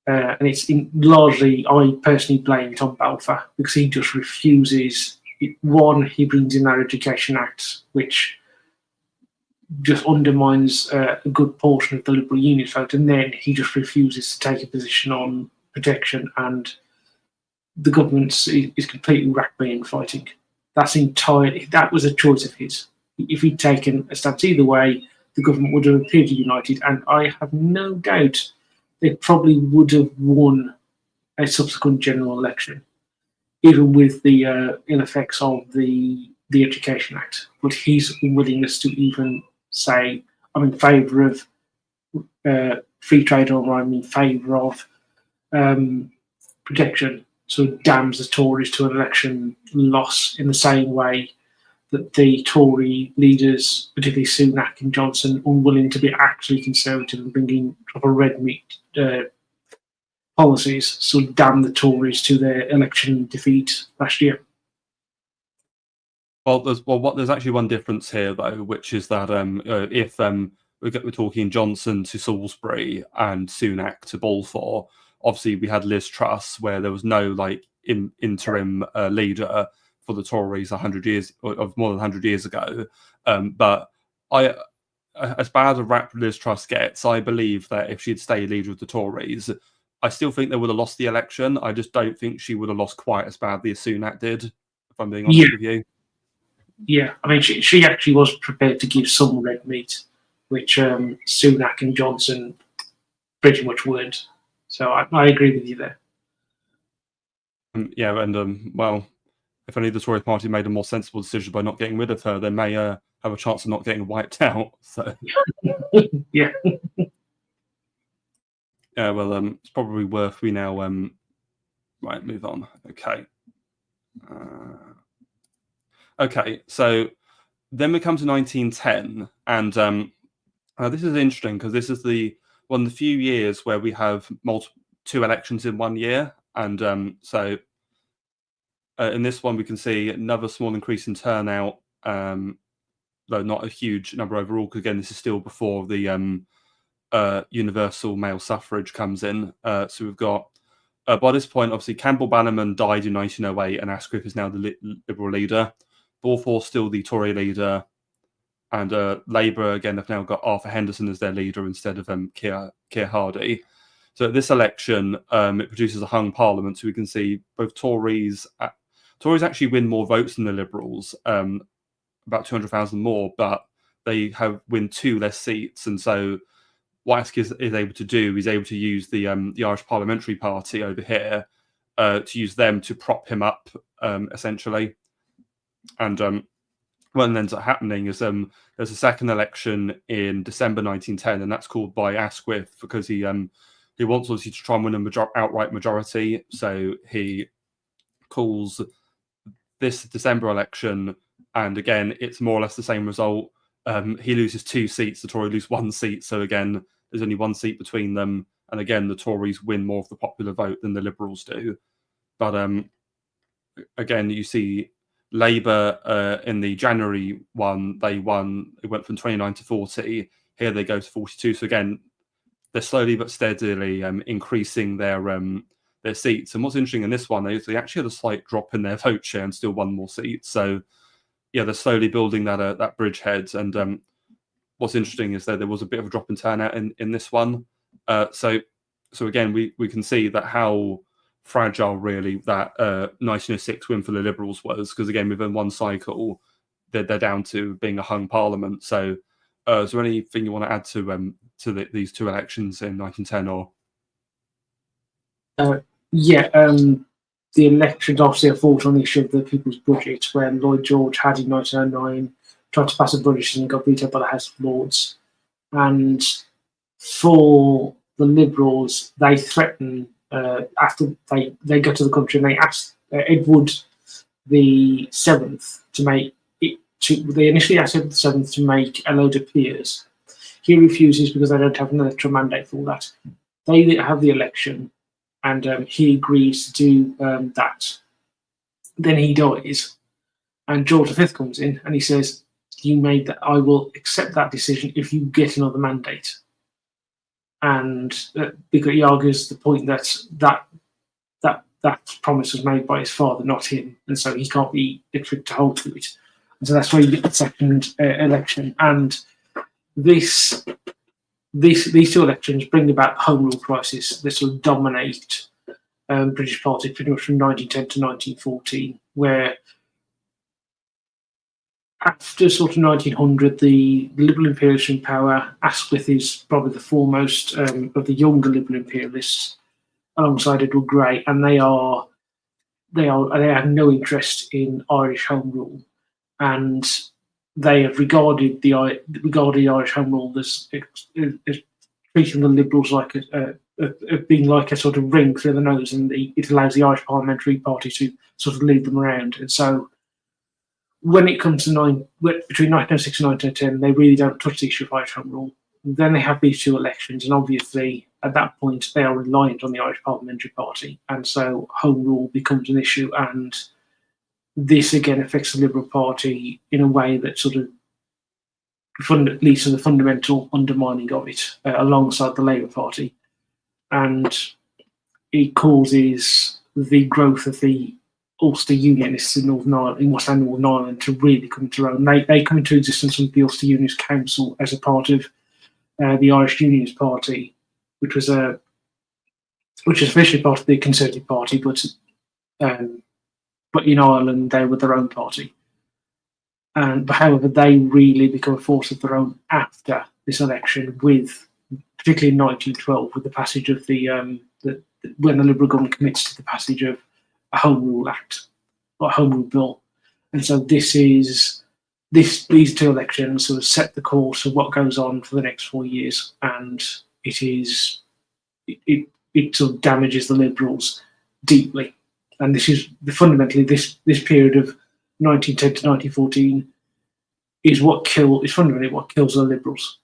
And it's largely, I personally blame it on Balfour, because he just refuses. One, he brings in that Education Act, which just undermines a good portion of the Liberal Unionist vote, and then he just refuses to take a position on protection, and the government is completely rack-baying fighting. That was a choice of his. If he'd taken a stance either way, the government would have appeared united, and I have no doubt they probably would have won a subsequent general election, even with the ill effects of the Education Act. But his unwillingness to even say, I'm in favour of free trade, or I'm in favour of protection, sort of damns the Tories to an election loss, in the same way that the Tory leaders, particularly Sunak and Johnson, unwilling to be actually conservative and bringing proper red meat policies, sort of damn the Tories to their election defeat last year. Well, there's actually one difference here, though, which is that if we're talking Johnson to Salisbury and Sunak to Balfour, obviously we had Liz Truss, where there was no interim leader for the Tories 100 years, of more than 100 years ago. But as bad a rap Liz Truss gets, I believe that if she'd stayed leader of the Tories, I still think they would have lost the election. I just don't think she would have lost quite as badly as Sunak did, if I'm being honest with you. Yeah, I mean, she actually was prepared to give some red meat, which Sunak and Johnson pretty much weren't. So I agree with you there. Yeah, and well, if only the Tory party made a more sensible decision by not getting rid of her, they may have a chance of not getting wiped out. So yeah. Yeah, well, it's probably worth we now right, move on. Okay. Okay, so Then we come to 1910, and this is interesting because this is one of the few years where we have two elections in 1 year, and so in this one we can see another small increase in turnout, though not a huge number overall, because again this is still before the universal male suffrage comes in. So we've got by this point, obviously Campbell Bannerman died in 1908, and Asquith is now the Liberal leader. Balfour's still the Tory leader. And Labour, again, have now got Arthur Henderson as their leader instead of Keir Hardie. So this election, it produces a hung parliament. So we can see both Tories actually win more votes than the Liberals, about 200,000 more, but they win 2 less seats. And so what Asquith is able to do, he's able to use the Irish Parliamentary Party over here to use them to prop him up, essentially. And what ends up happening is there's a second election in December 1910, and that's called by Asquith because he wants obviously to try and win an outright majority. So he calls this December election, and again, it's more or less the same result. He loses 2 seats, the Tories lose 1 seat. So again, there's only 1 seat between them, and again, the Tories win more of the popular vote than the Liberals do. But again, you see Labour in the January one, it went from 29 to 40. Here they go to 42. So again, they're slowly but steadily increasing their seats. And what's interesting in this one, they actually had a slight drop in their vote share and still won more seats. So yeah, they're slowly building that bridgehead. And what's interesting is that there was a bit of a drop in turnout in this one. So again, we can see that how fragile really that 1906 win for the Liberals was, because again within one cycle they're down to being a hung parliament. So is there anything you want to add to these 2 elections in 1910 or? The elections obviously are fought on the issue of the People's Budget, when Lloyd George had in 1909 tried to pass a budget and got vetoed by the House of Lords. And for the Liberals, they threaten after they go to the country and they ask Edward the Seventh to make it. They initially asked Edward the Seventh to make a load of peers. He refuses because they don't have an electoral mandate for that. They have the election, and he agrees to do that. Then he dies, and George V comes in and he says, "You made that. I will accept that decision if you get another mandate." And because he argues the point that promise was made by his father, not him, and so he can't be expected to hold to it. And so that's where you get the second election. And these 2 elections bring about the Home Rule crisis that will dominate British politics pretty much from 1910 to 1914, where after sort of 1900, the Liberal imperialists in power. Asquith is probably the foremost of the younger Liberal imperialists, alongside Edward Grey, and they have no interest in Irish Home Rule, and they have regarded the Irish Home Rule as treating the Liberals like being like a sort of ring through the nose, and it allows the Irish Parliamentary Party to sort of lead them around. And so when it comes to between 1906 and 1910, they really don't touch the issue of Irish Home Rule. Then they have these 2 elections, and obviously at that point they are reliant on the Irish Parliamentary Party, and so Home Rule becomes an issue, and this again affects the Liberal Party in a way that sort of leads to the fundamental undermining of it alongside the Labour Party, and it causes the growth of the Ulster Unionists in West and Northern Ireland to really come to their own. They come into existence with the Ulster Unionist Council as a part of the Irish Unionist Party, which was officially part of the Conservative Party, but in Ireland they were their own party. But however, they really become a force of their own after this election, particularly in 1912, with the passage of when the Liberal government commits to the passage of a Home Rule Act or a Home Rule Bill. And so these 2 elections sort of set the course of what goes on for the next 4 years, and it sort of damages the Liberals deeply. And this is fundamentally this period of 1910 to 1914 is fundamentally what kills the Liberals.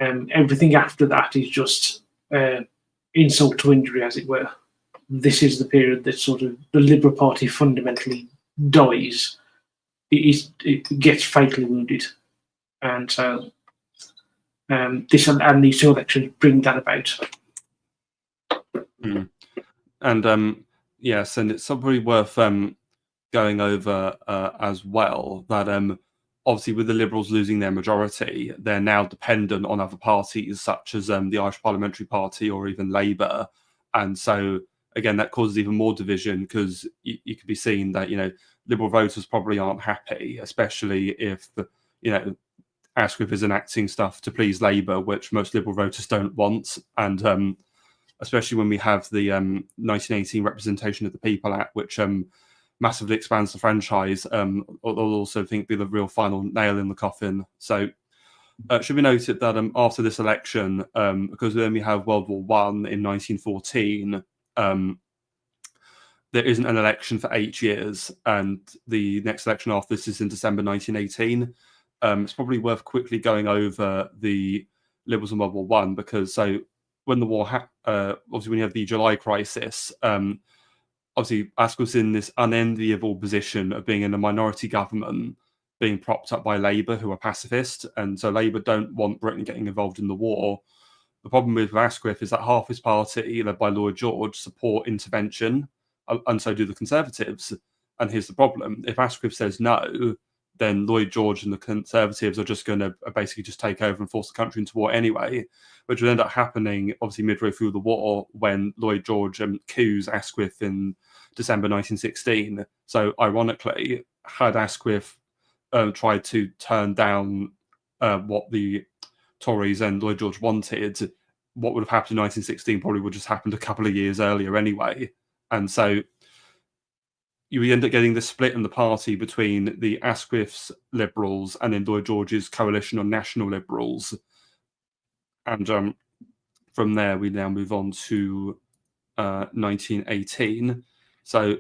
Everything after that is just insult to injury, as it were. This is the period that sort of the Liberal Party fundamentally dies. It gets fatally wounded, and so these two elections bring that about. And yes, and it's probably worth going over as well that obviously with the Liberals losing their majority, they're now dependent on other parties such as the Irish Parliamentary Party or even Labour, and so again that causes even more division because you could be seeing that Liberal voters probably aren't happy, especially if Asquith is enacting stuff to please Labour, which most Liberal voters don't want, and especially when we have the 1918 Representation of the People Act, which massively expands the franchise. I'll also think be the real final nail in the coffin. So it should be noted that after this election, because then we have World War I in 1914, there isn't an election for 8 years, and the next election after this is in December 1918. It's probably worth quickly going over the Liberals in World War I, because when the war obviously when you have the July crisis, obviously Asquith's in this unenviable position of being in a minority government, being propped up by Labour, who are pacifist, and so Labour don't want Britain getting involved in the war. The problem with Asquith is that half his party, led by Lloyd George, support intervention, and so do the Conservatives. And here's the problem: if Asquith says no, then Lloyd George and the Conservatives are just going to basically just take over and force the country into war anyway, which would end up happening obviously midway through the war when Lloyd George coups Asquith in December 1916. So ironically, had Asquith tried to turn down what the Tories and Lloyd George wanted, what would have happened in 1916 probably would just happened a couple of years earlier anyway. And so you end up getting the split in the party between the Asquith's Liberals and then Lloyd George's coalition of National Liberals. And from there, we now move on to 1918. So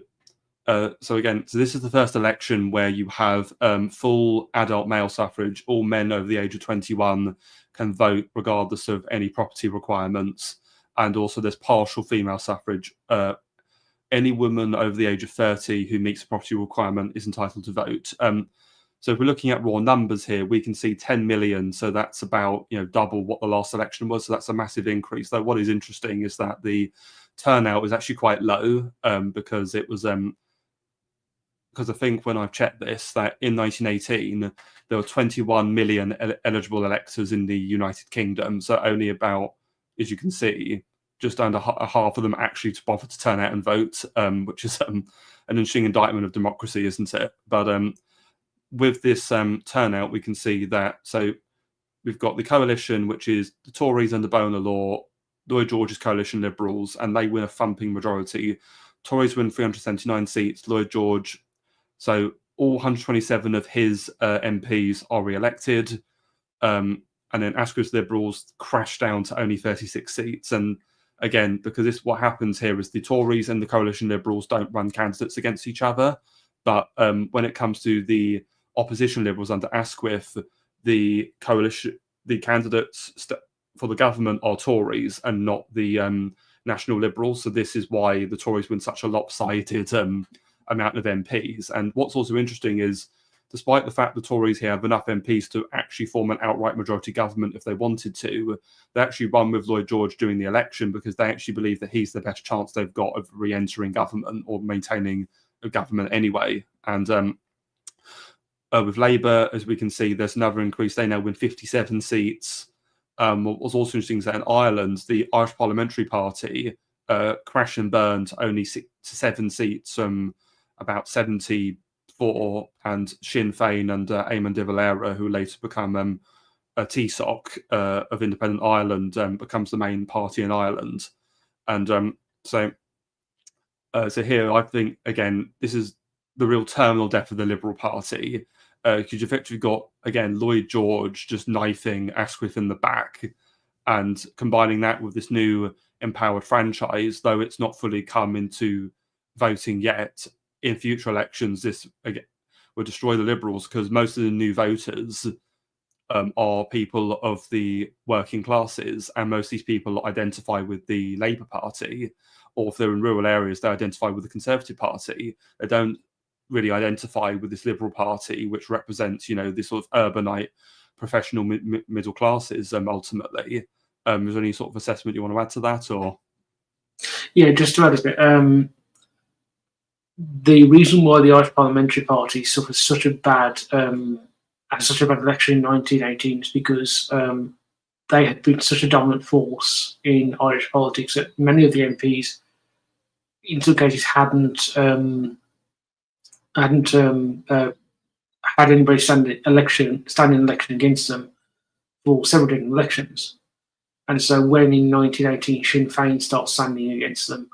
this is the first election where you have full adult male suffrage. All men over the age of 21 can vote regardless of any property requirements. And also there's partial female suffrage. Any woman over the age of 30 who meets a property requirement is entitled to vote. So if we're looking at raw numbers here, we can see 10 million. So that's about double what the last election was. So that's a massive increase. Though what is interesting is that the turnout is actually quite low because it was because I think when I've checked this, that in 1918 there were 21 million eligible electors in the United Kingdom. So only about, as you can see, just under half of them actually to bother to turn out and vote, which is an interesting indictment of democracy, isn't it? But with this turnout, we can see that. So we've got the coalition, which is the Tories under Bonar Law, Lloyd George's coalition Liberals, and they win a thumping majority. Tories win 379 seats, Lloyd George. So all 127 of his MPs are re-elected. And then Asquith's Liberals crash down to only 36 seats. And again, because what happens here is the Tories and the coalition Liberals don't run candidates against each other. But when it comes to the opposition Liberals under Asquith, the coalition, the candidates for the government are Tories and not the National Liberals. So this is why the Tories win such a lopsided amount of MPs. And what's also interesting is, despite the fact the Tories here have enough MPs to actually form an outright majority government if they wanted to, they actually run with Lloyd George during the election because they actually believe that he's the best chance they've got of re-entering government or maintaining a government anyway. And with Labour, as we can see, there's another increase. They now win 57 seats. What was also interesting is that in Ireland, the Irish Parliamentary Party crash and burned only 7 seats from about 74, and Sinn Féin under Eamon de Valera, who later become a TSOC of Independent Ireland, becomes the main party in Ireland. And so here, I think, again, this is the real terminal death of the Liberal Party, because you've effectively got, again, Lloyd George just knifing Asquith in the back and combining that with this new empowered franchise, though it's not fully come into voting yet. In future elections, this again would destroy the Liberals, because most of the new voters are people of the working classes, and most of these people identify with the Labour Party, or if they're in rural areas, they identify with the Conservative Party. They don't really identify with this Liberal Party, which represents, this sort of urbanite, professional middle classes. Ultimately, is there any sort of assessment you want to add to that, or? Yeah, just to add a bit. The reason why the Irish Parliamentary Party suffered such a bad election in 1918 is because they had been such a dominant force in Irish politics that many of the MPs, in some cases, hadn't had anybody standing election against them for several different elections. And so when in 1918 Sinn Féin starts standing against them,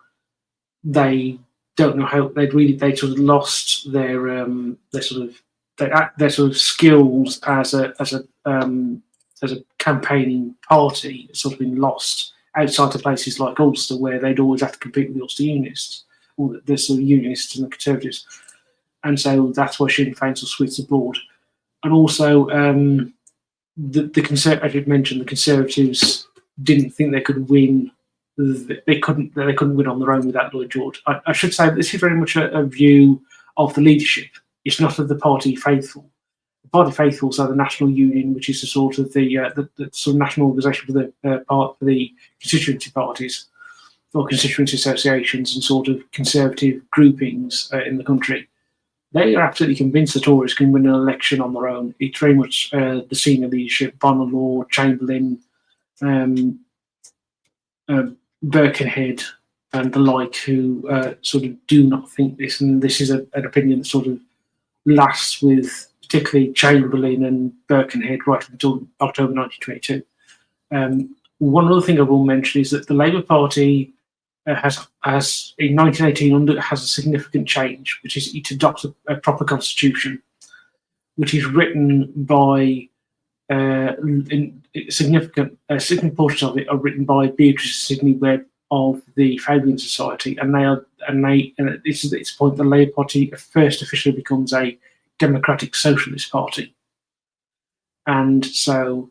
they don't know how they sort of lost their skills as a campaigning party. It's sort of been lost outside of places like Ulster, where they'd always have to compete with the Ulster Unionists, or the sort of Unionists and the Conservatives. And so that's why Sinn Féin sort of switched abroad. And also, as you mentioned, the Conservatives didn't think they could win. They couldn't win on their own without Lloyd George. I should say this is very much a view of the leadership. It's not of the party faithful. The party faithfuls are the National Union, which is the sort of national organisation for the constituency parties or constituency associations and sort of conservative groupings in the country. They are absolutely convinced the Tories can win an election on their own. It's very much the senior leadership, Bonner, Chamberlain, Birkenhead and the like, who sort of do not think this, and this is an opinion that sort of lasts with particularly Chamberlain and Birkenhead right until October 1922. One other thing I will mention is that the Labour Party has in 1918 has a significant change, which is it adopts a proper constitution, which is written by significant portions of it are written by Beatrice Sidney Webb of the Fabian Society, and this is at this point the Labour Party first officially becomes a democratic socialist party. And so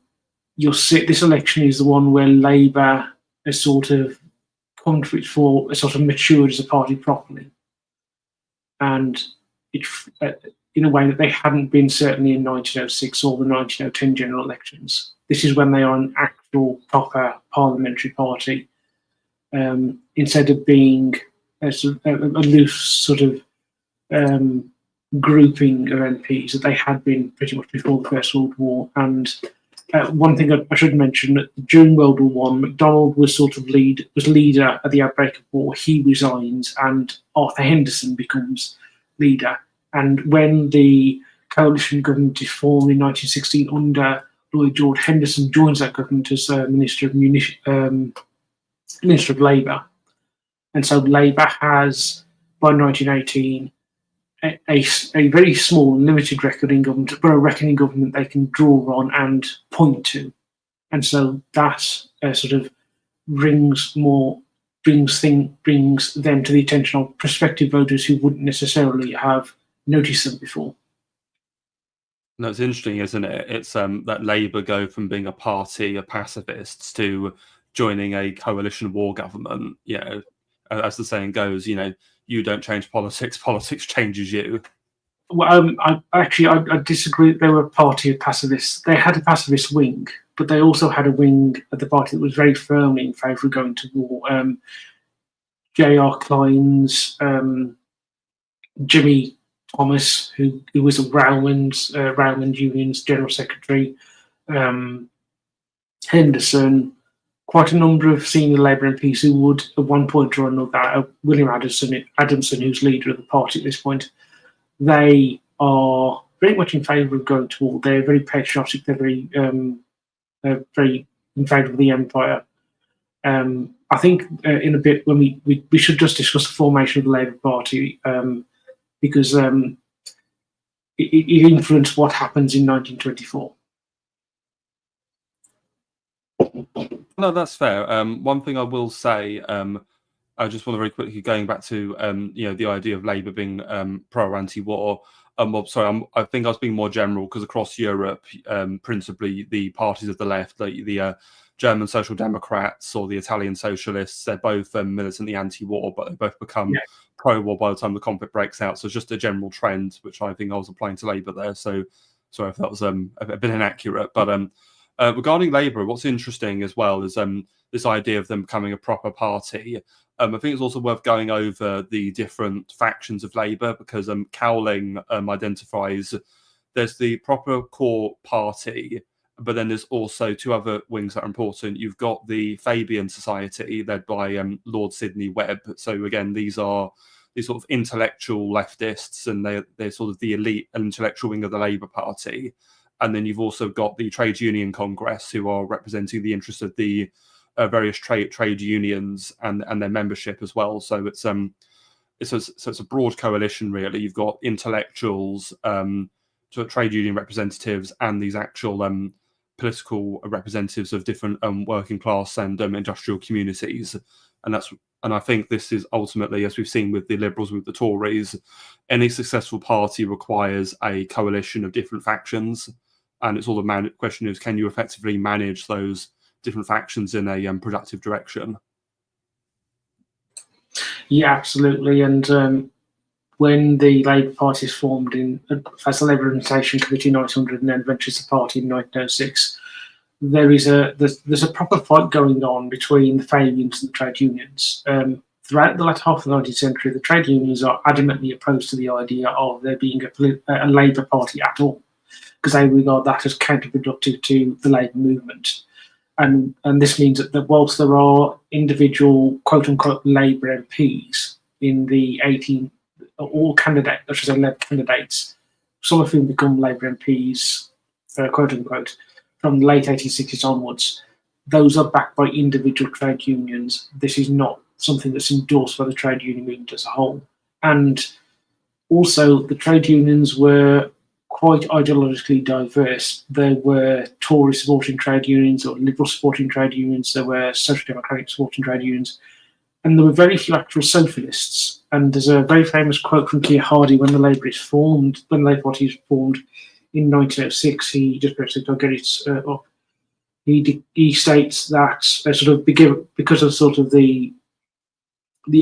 you'll see this election is the one where Labour has sort of come to its fore, has sort of matured as a party properly, and it's in a way that they hadn't been certainly in 1906 or the 1910 general elections. This is when they are an actual proper parliamentary party, instead of being a loose sort of grouping of MPs that they had been pretty much before the First World War. And one thing I should mention, that during World War I, MacDonald was leader at the outbreak of war. He resigns, and Arthur Henderson becomes leader. And when the coalition government is formed in 1916 under Lloyd George, Henderson joins that government as Minister of Labour. And so Labour has, by 1918, a very small, limited reckoning government, but a reckoning government they can draw on and point to. And so that sort of brings them to the attention of prospective voters who wouldn't necessarily have noticed them before. No, it's interesting, isn't it? It's that Labour go from being a party of pacifists to joining a coalition war government. As the saying goes, you don't change politics, politics changes you. Well, I disagree that they were a party of pacifists. They had a pacifist wing, but they also had a wing of the party that was very firmly in favour of going to war. J.R. Klein's Jimmy Thomas, who was a Rowland Union's General Secretary, Henderson, quite a number of senior Labour MPs who would, at one point or another, William Adamson, who's leader of the party at this point, they are very much in favour of going to war. They're very patriotic. They're very in favour of the empire. I think in a bit when we should just discuss the formation of the Labour Party, because it influenced what happens in 1924. No, that's fair. One thing I will say, I just want to very quickly going back to the idea of Labour being pro or anti-war. Well, sorry, I think I was being more general because across Europe, principally the parties of the left, the German Social Democrats or the Italian Socialists, they're both militantly anti-war, but they both become pro-war by the time the conflict breaks out. So it's just a general trend, which I think I was applying to Labour there. So sorry if that was a bit inaccurate. But regarding Labour, what's interesting as well is this idea of them becoming a proper party. I think it's also worth going over the different factions of Labour because Cowling identifies there's the proper core party, but then there's also two other wings that are important. You've got the Fabian Society led by Lord Sidney Webb. So again, these are these sort of intellectual leftists, and they're sort of the elite intellectual wing of the Labour Party. And then you've also got the Trade Union Congress, who are representing the interests of the various trade unions and their membership as well. So it's a broad coalition really. You've got intellectuals, sort of trade union representatives, and these actual political representatives of different working class and industrial communities. And I think this is ultimately, as we've seen with the Liberals, with the Tories, any successful party requires a coalition of different factions. And it's all the question is, can you effectively manage those different factions in a productive direction? Yeah, absolutely. And when the Labour Party is formed as the Labour Representation Committee in 1900 and then ventures the party in 1906, there's a proper fight going on between the Fabians and the trade unions. Throughout the latter half of the 19th century, the trade unions are adamantly opposed to the idea of there being a Labour Party at all, because they regard that as counterproductive to the Labour movement. And this means that whilst there are individual quote-unquote Labour MPs in the 11 candidates, some of whom become Labour MPs, quote-unquote, from the late 1860s onwards, those are backed by individual trade unions. This is not something that's endorsed by the trade union movement as a whole. And also, the trade unions were quite ideologically diverse. There were Tory supporting trade unions or Liberal supporting trade unions. There were Social Democratic supporting trade unions. And there were very few actual socialists. And there's a very famous quote from Keir Hardie when the Labour Party is formed in 1906. He just basically, I'll get it up. He states that because of sort of the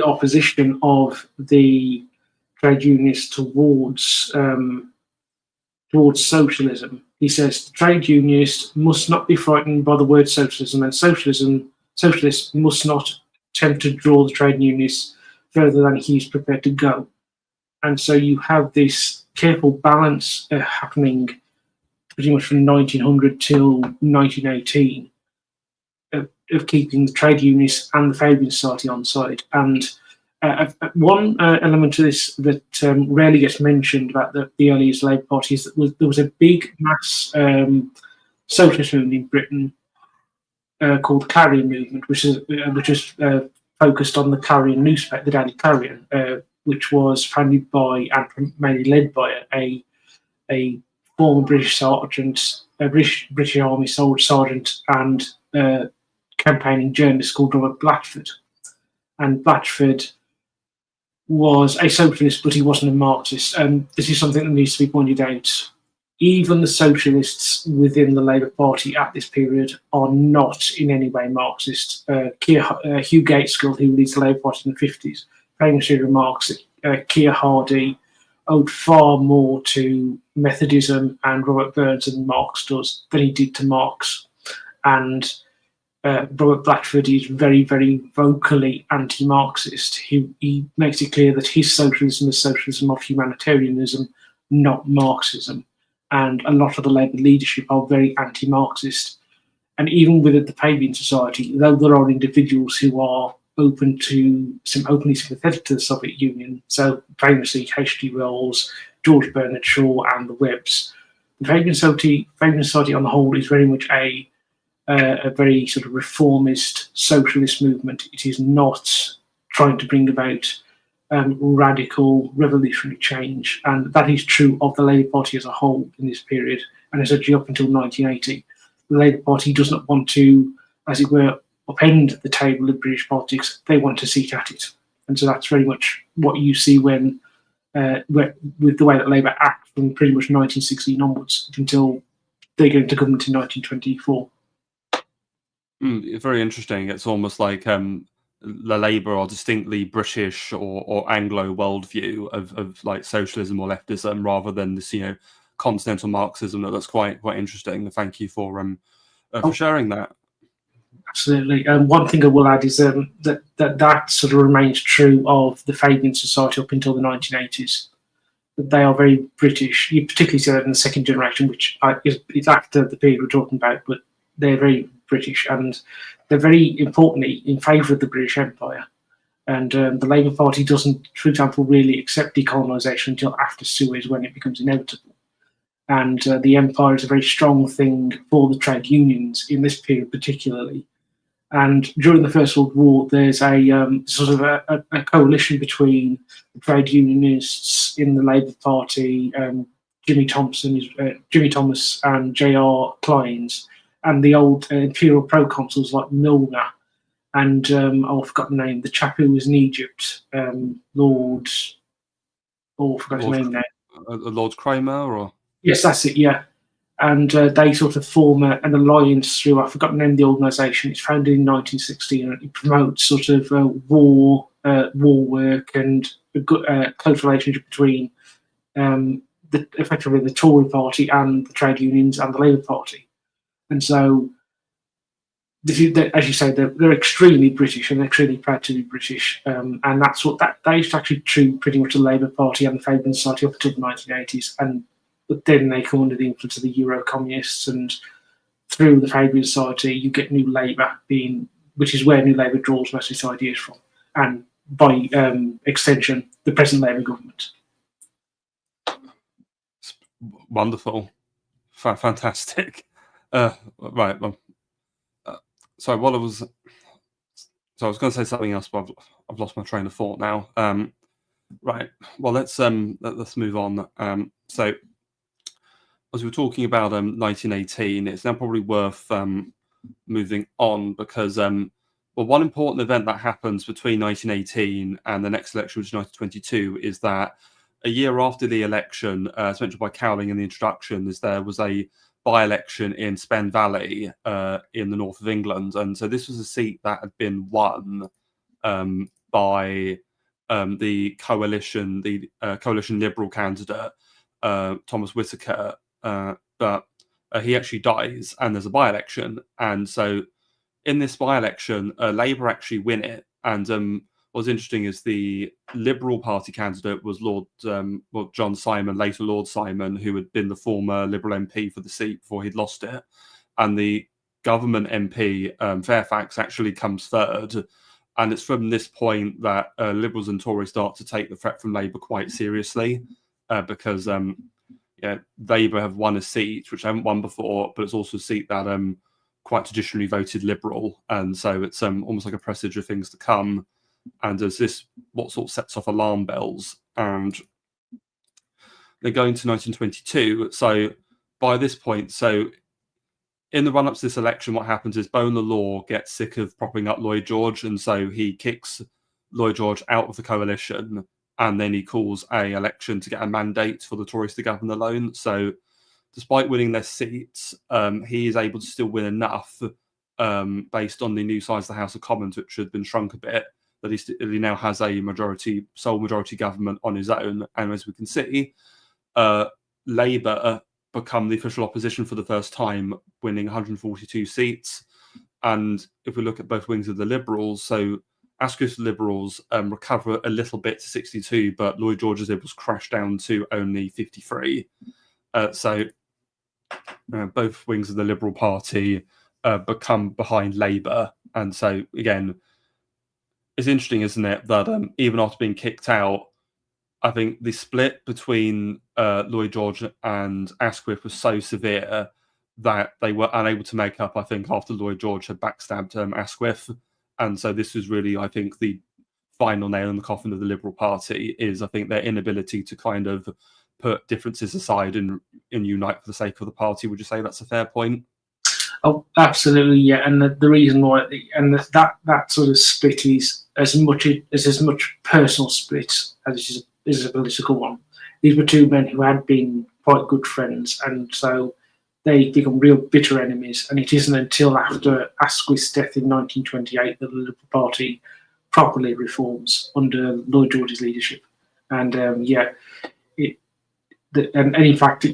opposition of the trade unionists towards socialism, he says the trade unionists must not be frightened by the word socialism, and socialists must not attempt to draw the trade unionists further than he is prepared to go. And so you have this careful balance happening pretty much from 1900 till 1918 of keeping the trade unionists and the Fabian Society on side. And one element to this that rarely gets mentioned about the earliest Labour Party is that there was a big mass socialist movement in Britain called the Clarion Movement, which is focused on the Clarion newspaper, the Daily Clarion, which was founded by and mainly led by a former British sergeant, a British Army sergeant, and campaigning journalist called Robert Blatchford. And Blatchford was a socialist, but he wasn't a Marxist. And this is something that needs to be pointed out. Even the socialists within the Labour Party at this period are not in any way Marxist. Hugh Gaitskell, who leads the Labour Party in the 50s, famously remarks that Keir Hardie owed far more to Methodism and Robert Burns than Marx does than he did to Marx. And Robert Blatchford is very, very vocally anti-Marxist. He makes it clear that his socialism is socialism of humanitarianism, not Marxism. And a lot of the Labour leadership are very anti-Marxist. And even within the Fabian Society, though there are individuals who are openly sympathetic to the Soviet Union, so famously H.G. Wells, George Bernard Shaw, and the Webbs, the Fabian Society on the whole is very much a very sort of reformist socialist movement. It is not trying to bring about radical revolutionary change, and that is true of the Labour Party as a whole in this period, and essentially up until 1980. The Labour Party does not want to, as it were, upend the table of British politics, they want a seat at it. And so that's very much what you see when with the way that Labour act from pretty much 1916 onwards until they go into government in 1924. Very interesting. It's almost like the Labour are distinctly British or Anglo worldview of like socialism or leftism, rather than this continental Marxism. That's quite interesting. Thank you for sharing that. Absolutely. One thing I will add is that sort of remains true of the Fabian Society up until the 1980s. That they are very British. You particularly see that in the second generation, which is after the period we're talking about, but they're very British, and they're very importantly in favour of the British Empire. And the Labour Party doesn't, for example, really accept decolonisation until after Suez, when it becomes inevitable. And the empire is a very strong thing for the trade unions in this period particularly. And during the First World War, there's a sort of a coalition between the trade unionists in the Labour Party, Jimmy Thomas and J.R. Clines, and the old imperial proconsuls like Milner, and I forgot the name, the chap who was in Egypt, Lord Kramer, or? Yes, that's it, yeah. And they sort of form an alliance through, I've forgotten the name of the organisation. It's founded in 1916, and it promotes sort of war work and a good, close relationship between effectively the Tory party and the trade unions and the Labour Party. And so, as you say, they're extremely British and they're extremely proud to be British. And that's what that is actually true pretty much of the Labour Party and the Fabian Society up until the 1980s. But then they come under the influence of the Euro-communists, and through the Fabian Society, you get New Labour which is where New Labour draws most of its ideas from, and by extension, the present Labour government. Wonderful, fantastic. Right. So I was going to say something else, but I've lost my train of thought now. Right. Well, let's move on. So, as we're talking about 1918, it's now probably worth moving on, because one important event that happens between 1918 and the next election, which is 1922, is that a year after the election, as mentioned by Cowling in the introduction, there was a by-election in Spen Valley in the north of England, and so this was a seat that had been won by the coalition Liberal candidate Thomas Whitaker, but he actually dies, and there's a by-election, and so in this by-election, Labour actually win it. And what's interesting is the Liberal Party candidate was John Simon, later Lord Simon, who had been the former Liberal MP for the seat before he'd lost it, and the government MP Fairfax actually comes third. And it's from this point that Liberals and Tories start to take the threat from Labour quite seriously, because Labour have won a seat which they haven't won before, but it's also a seat that quite traditionally voted Liberal, and so it's almost like a presage of things to come. And there's this what sort of sets off alarm bells, and they're going to 1922. So by this point, in the run-up to this election, what happens is Bonar Law gets sick of propping up Lloyd George, and so he kicks Lloyd George out of the coalition, and then he calls an election to get a mandate for the Tories to govern alone. So despite winning less seats, he is able to still win enough based on the new size of the House of Commons, which had been shrunk a bit, that he now has a sole majority government on his own. And as we can see, Labour become the official opposition for the first time, winning 142 seats. And if we look at both wings of the Liberals, so Asquith's Liberals recover a little bit to 62, but Lloyd George's Liberals crash down to only 53. So both wings of the Liberal Party become behind Labour. And so, again, it's interesting, isn't it, that even after being kicked out, I think the split between Lloyd George and Asquith was so severe that they were unable to make up, I think, after Lloyd George had backstabbed Asquith. And so this was really, I think, the final nail in the coffin of the Liberal Party, is, I think, their inability to kind of put differences aside and unite for the sake of the party. Would you say that's a fair point? Oh, absolutely, yeah. And the reason why, and that sort of split is as much personal split as it is a political one. These were two men who had been quite good friends, and so they become real bitter enemies. And it isn't until after Asquith's death in 1928 that the Liberal Party properly reforms under Lloyd George's leadership. And and in fact,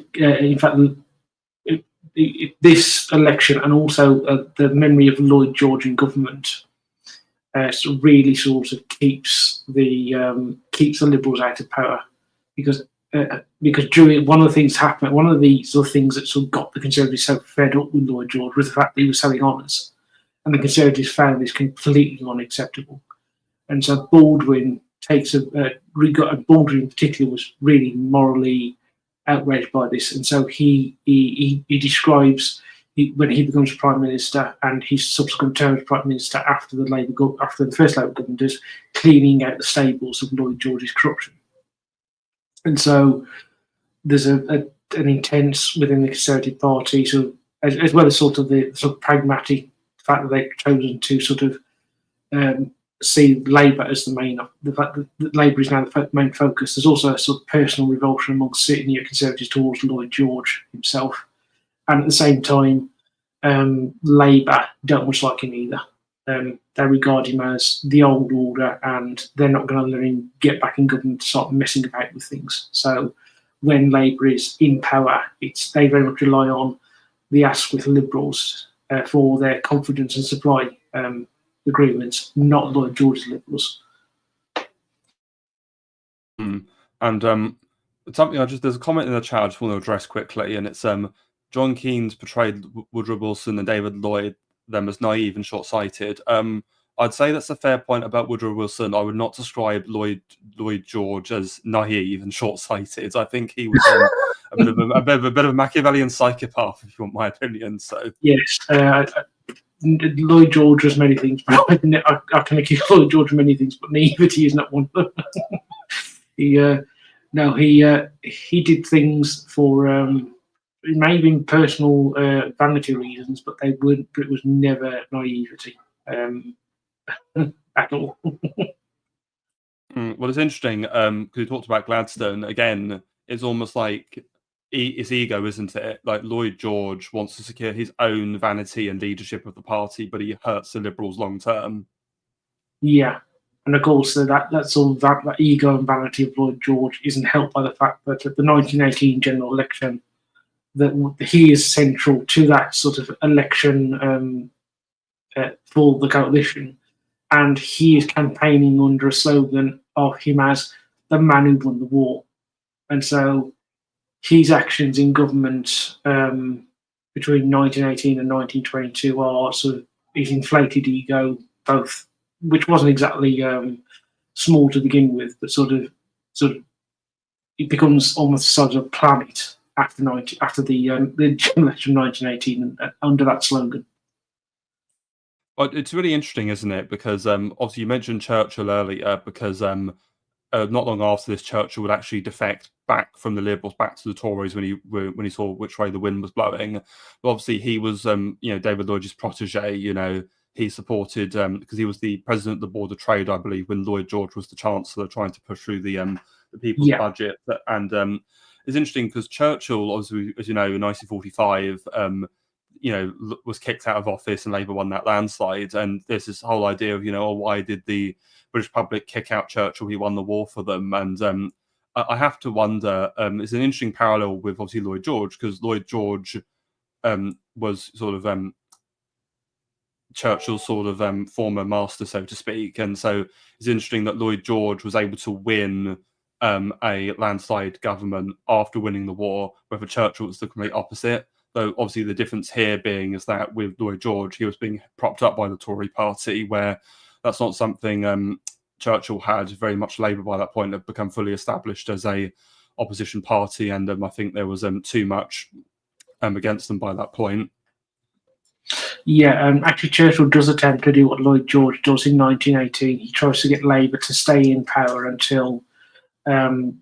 this election and also the memory of Lloyd George in government really sort of keeps the Liberals out of power, because during one of the things happened, one of the sort of things that sort of got the Conservatives so fed up with Lloyd George was the fact that he was selling honours, and the Conservatives found this completely unacceptable. And so Baldwin Baldwin in particular was really morally outraged by this, and so he describes when he becomes Prime Minister and his subsequent term as Prime Minister after the first Labour government is cleaning out the stables of Lloyd George's corruption. And so there's an intense within the Conservative Party, so as well as sort of the sort of pragmatic fact that they've chosen to sort of see Labour as the fact that Labour is now the main focus. There's also a sort of personal revulsion amongst senior Conservatives towards Lloyd George himself, and at the same time, Labour don't much like him either. They regard him as the old order, and they're not going to let him get back in government to start messing about with things. So when Labour is in power, they very much rely on the Asquith Liberals for their confidence and supply agreements, not Lloyd George's Liberals. And something there's a comment in the chat I just want to address quickly, and it's John Keynes portrayed Woodrow Wilson and David Lloyd them as naive and short-sighted. I'd say that's a fair point about Woodrow Wilson. I would not describe Lloyd George as naive and short-sighted. I think he was a bit of a Machiavellian psychopath, if you want my opinion. So yes, Lloyd George was many things. I can accuse Lloyd George of many things, but naivety is not one. He did things for maybe personal vanity reasons, but they weren't. It was never naivety at all. Well, it's interesting because we talked about Gladstone again. It's almost like it's ego, isn't it? Like Lloyd George wants to secure his own vanity and leadership of the party, but he hurts the Liberals long term. Yeah, and of course that's all that ego and vanity of Lloyd George isn't helped by the fact that at the 1918 general election, that he is central to that sort of election for the coalition, and he is campaigning under a slogan of him as the man who won the war, and so his actions in government between 1918 and 1922 are sort of his inflated ego, both, which wasn't exactly small to begin with, but sort of it becomes almost sort of a planet after the general election of 1918 under that slogan. Well, it's really interesting, isn't it? Because obviously you mentioned Churchill earlier, because not long after this, Churchill would actually defect back from the Liberals back to the Tories when he saw which way the wind was blowing. But obviously he was David Lloyd's protege. He supported because he was the president of the Board of Trade, I believe, when Lloyd George was the Chancellor, trying to push through the people's budget. And it's interesting because Churchill, obviously, as you know, in 1945. Was kicked out of office and Labour won that landslide. And there's this whole idea of, why did the British public kick out Churchill? He won the war for them. And I have to wonder, it's an interesting parallel with obviously Lloyd George, because Lloyd George was sort of Churchill's sort of former master, so to speak. And so it's interesting that Lloyd George was able to win a landslide government after winning the war, whether Churchill was the complete opposite. Though obviously the difference here being is that with Lloyd George, he was being propped up by the Tory party, where that's not something Churchill had. Very much Labour by that point had become fully established as a opposition party, and I think there was too much against them by that point. Yeah, actually Churchill does attempt to do what Lloyd George does in 1918. He tries to get Labour to stay in power until the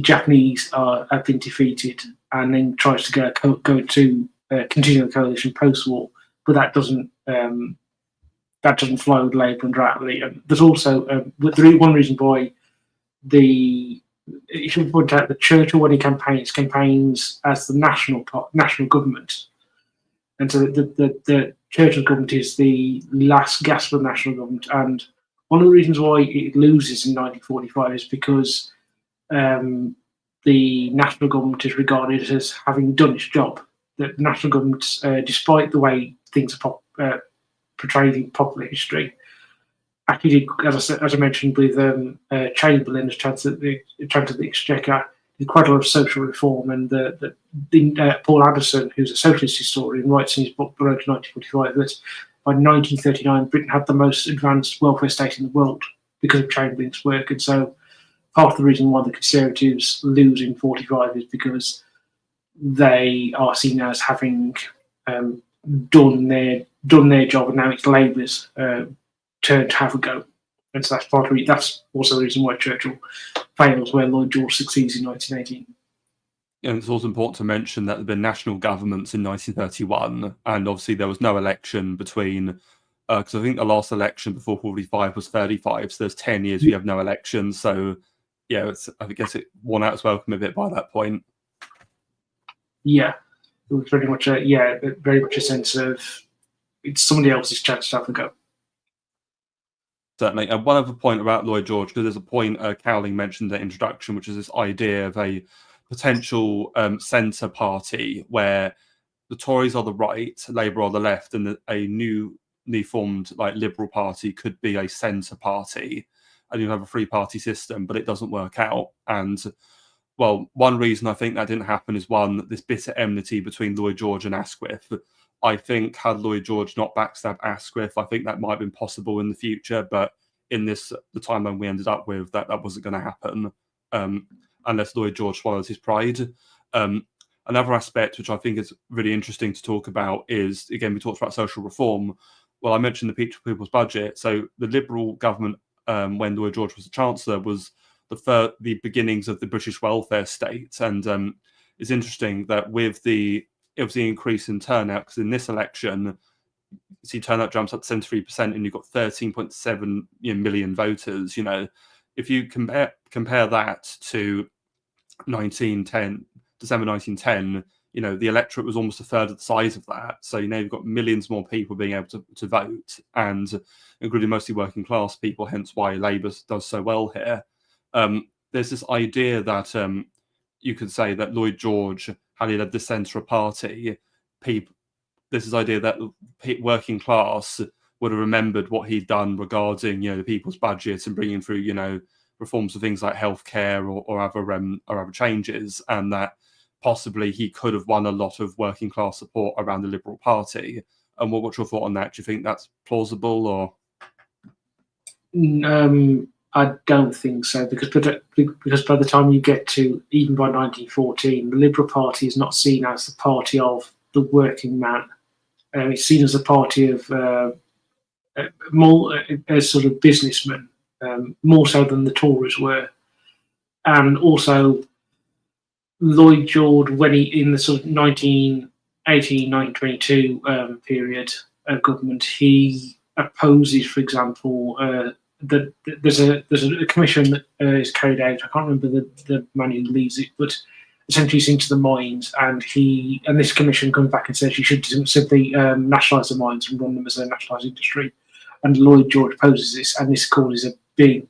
Japanese have been defeated, and then tries to go to continue the coalition post-war, but that doesn't fly with Labour and Attlee. And there's also one reason why you should point out that Churchill, when he campaigns as the national government, and so the Churchill government is the last gasp of the national government. And one of the reasons why it loses in 1945 is because the national government is regarded as having done its job. The national government, despite the way things are portrayed in popular history, actually did, as I mentioned, with Chamberlain as Chancellor of the Exchequer, did quite a lot of social reform. And Paul Addison, who's a socialist historian, writes in his book, The Road to 1945, that by 1939, Britain had the most advanced welfare state in the world because of Chamberlain's work. And so part of the reason why the Conservatives lose in 45 is because they are seen as having done their job, and now it's Labour's turn to have a go. And so that's also the reason why Churchill fails, where Lloyd George succeeds in 1918. And it's also important to mention that there have been national governments in 1931, and obviously there was no election between, because I think the last election before 45 was 35, so there's 10 years we have no elections. So, yeah, I guess it won out its welcome a bit by that point. Yeah, it was very much a sense of it's somebody else's chance to have a go. Certainly. And one other point about Lloyd George, because there's a point Cowling mentioned in the introduction, which is this idea of a potential centre party where the Tories are the right, Labour are the left, and a newly formed Liberal Party could be a centre party, and you have a three-party system, but it doesn't work out. And well, one reason I think that didn't happen is this bitter enmity between Lloyd George and Asquith. I think had Lloyd George not backstabbed Asquith, I think that might have been possible in the future, but in the timeline we ended up with, that wasn't going to happen unless Lloyd George swallows his pride. Another aspect which I think is really interesting to talk about is, again, we talked about social reform. Well, I mentioned the People's Budget. So the Liberal government, when Lloyd George was the Chancellor, was the beginnings of the British welfare state. And it's interesting that with the increase in turnout, because in this election, you see turnout jumps up to 73%, and you've got 13.7 million voters. If you compare that to December 1910, the electorate was almost a third of the size of that. So you've got millions more people being able to vote, and including mostly working class people. Hence why Labour does so well here. There's this idea that you could say that Lloyd George, had he led the centre party, there's this idea that working class would have remembered what he'd done regarding the People's Budget and bringing through reforms for things like healthcare or other changes, and that possibly he could have won a lot of working class support around the Liberal Party. And what's your thought on that? Do you think that's plausible, or? I don't think so, because by the time you get to, even by 1914, the Liberal Party is not seen as the party of the working man. It's seen as a party of more as sort of businessmen, more so than the Tories were. And also, Lloyd George, when he in the sort of 1918, 1922 period of government, he opposes, for example, there's a commission that is carried out. I can't remember the man who leads it, but essentially it's into the mines, and this commission comes back and says you should simply nationalise the mines and run them as a nationalised industry. And Lloyd George opposes this, and this causes a big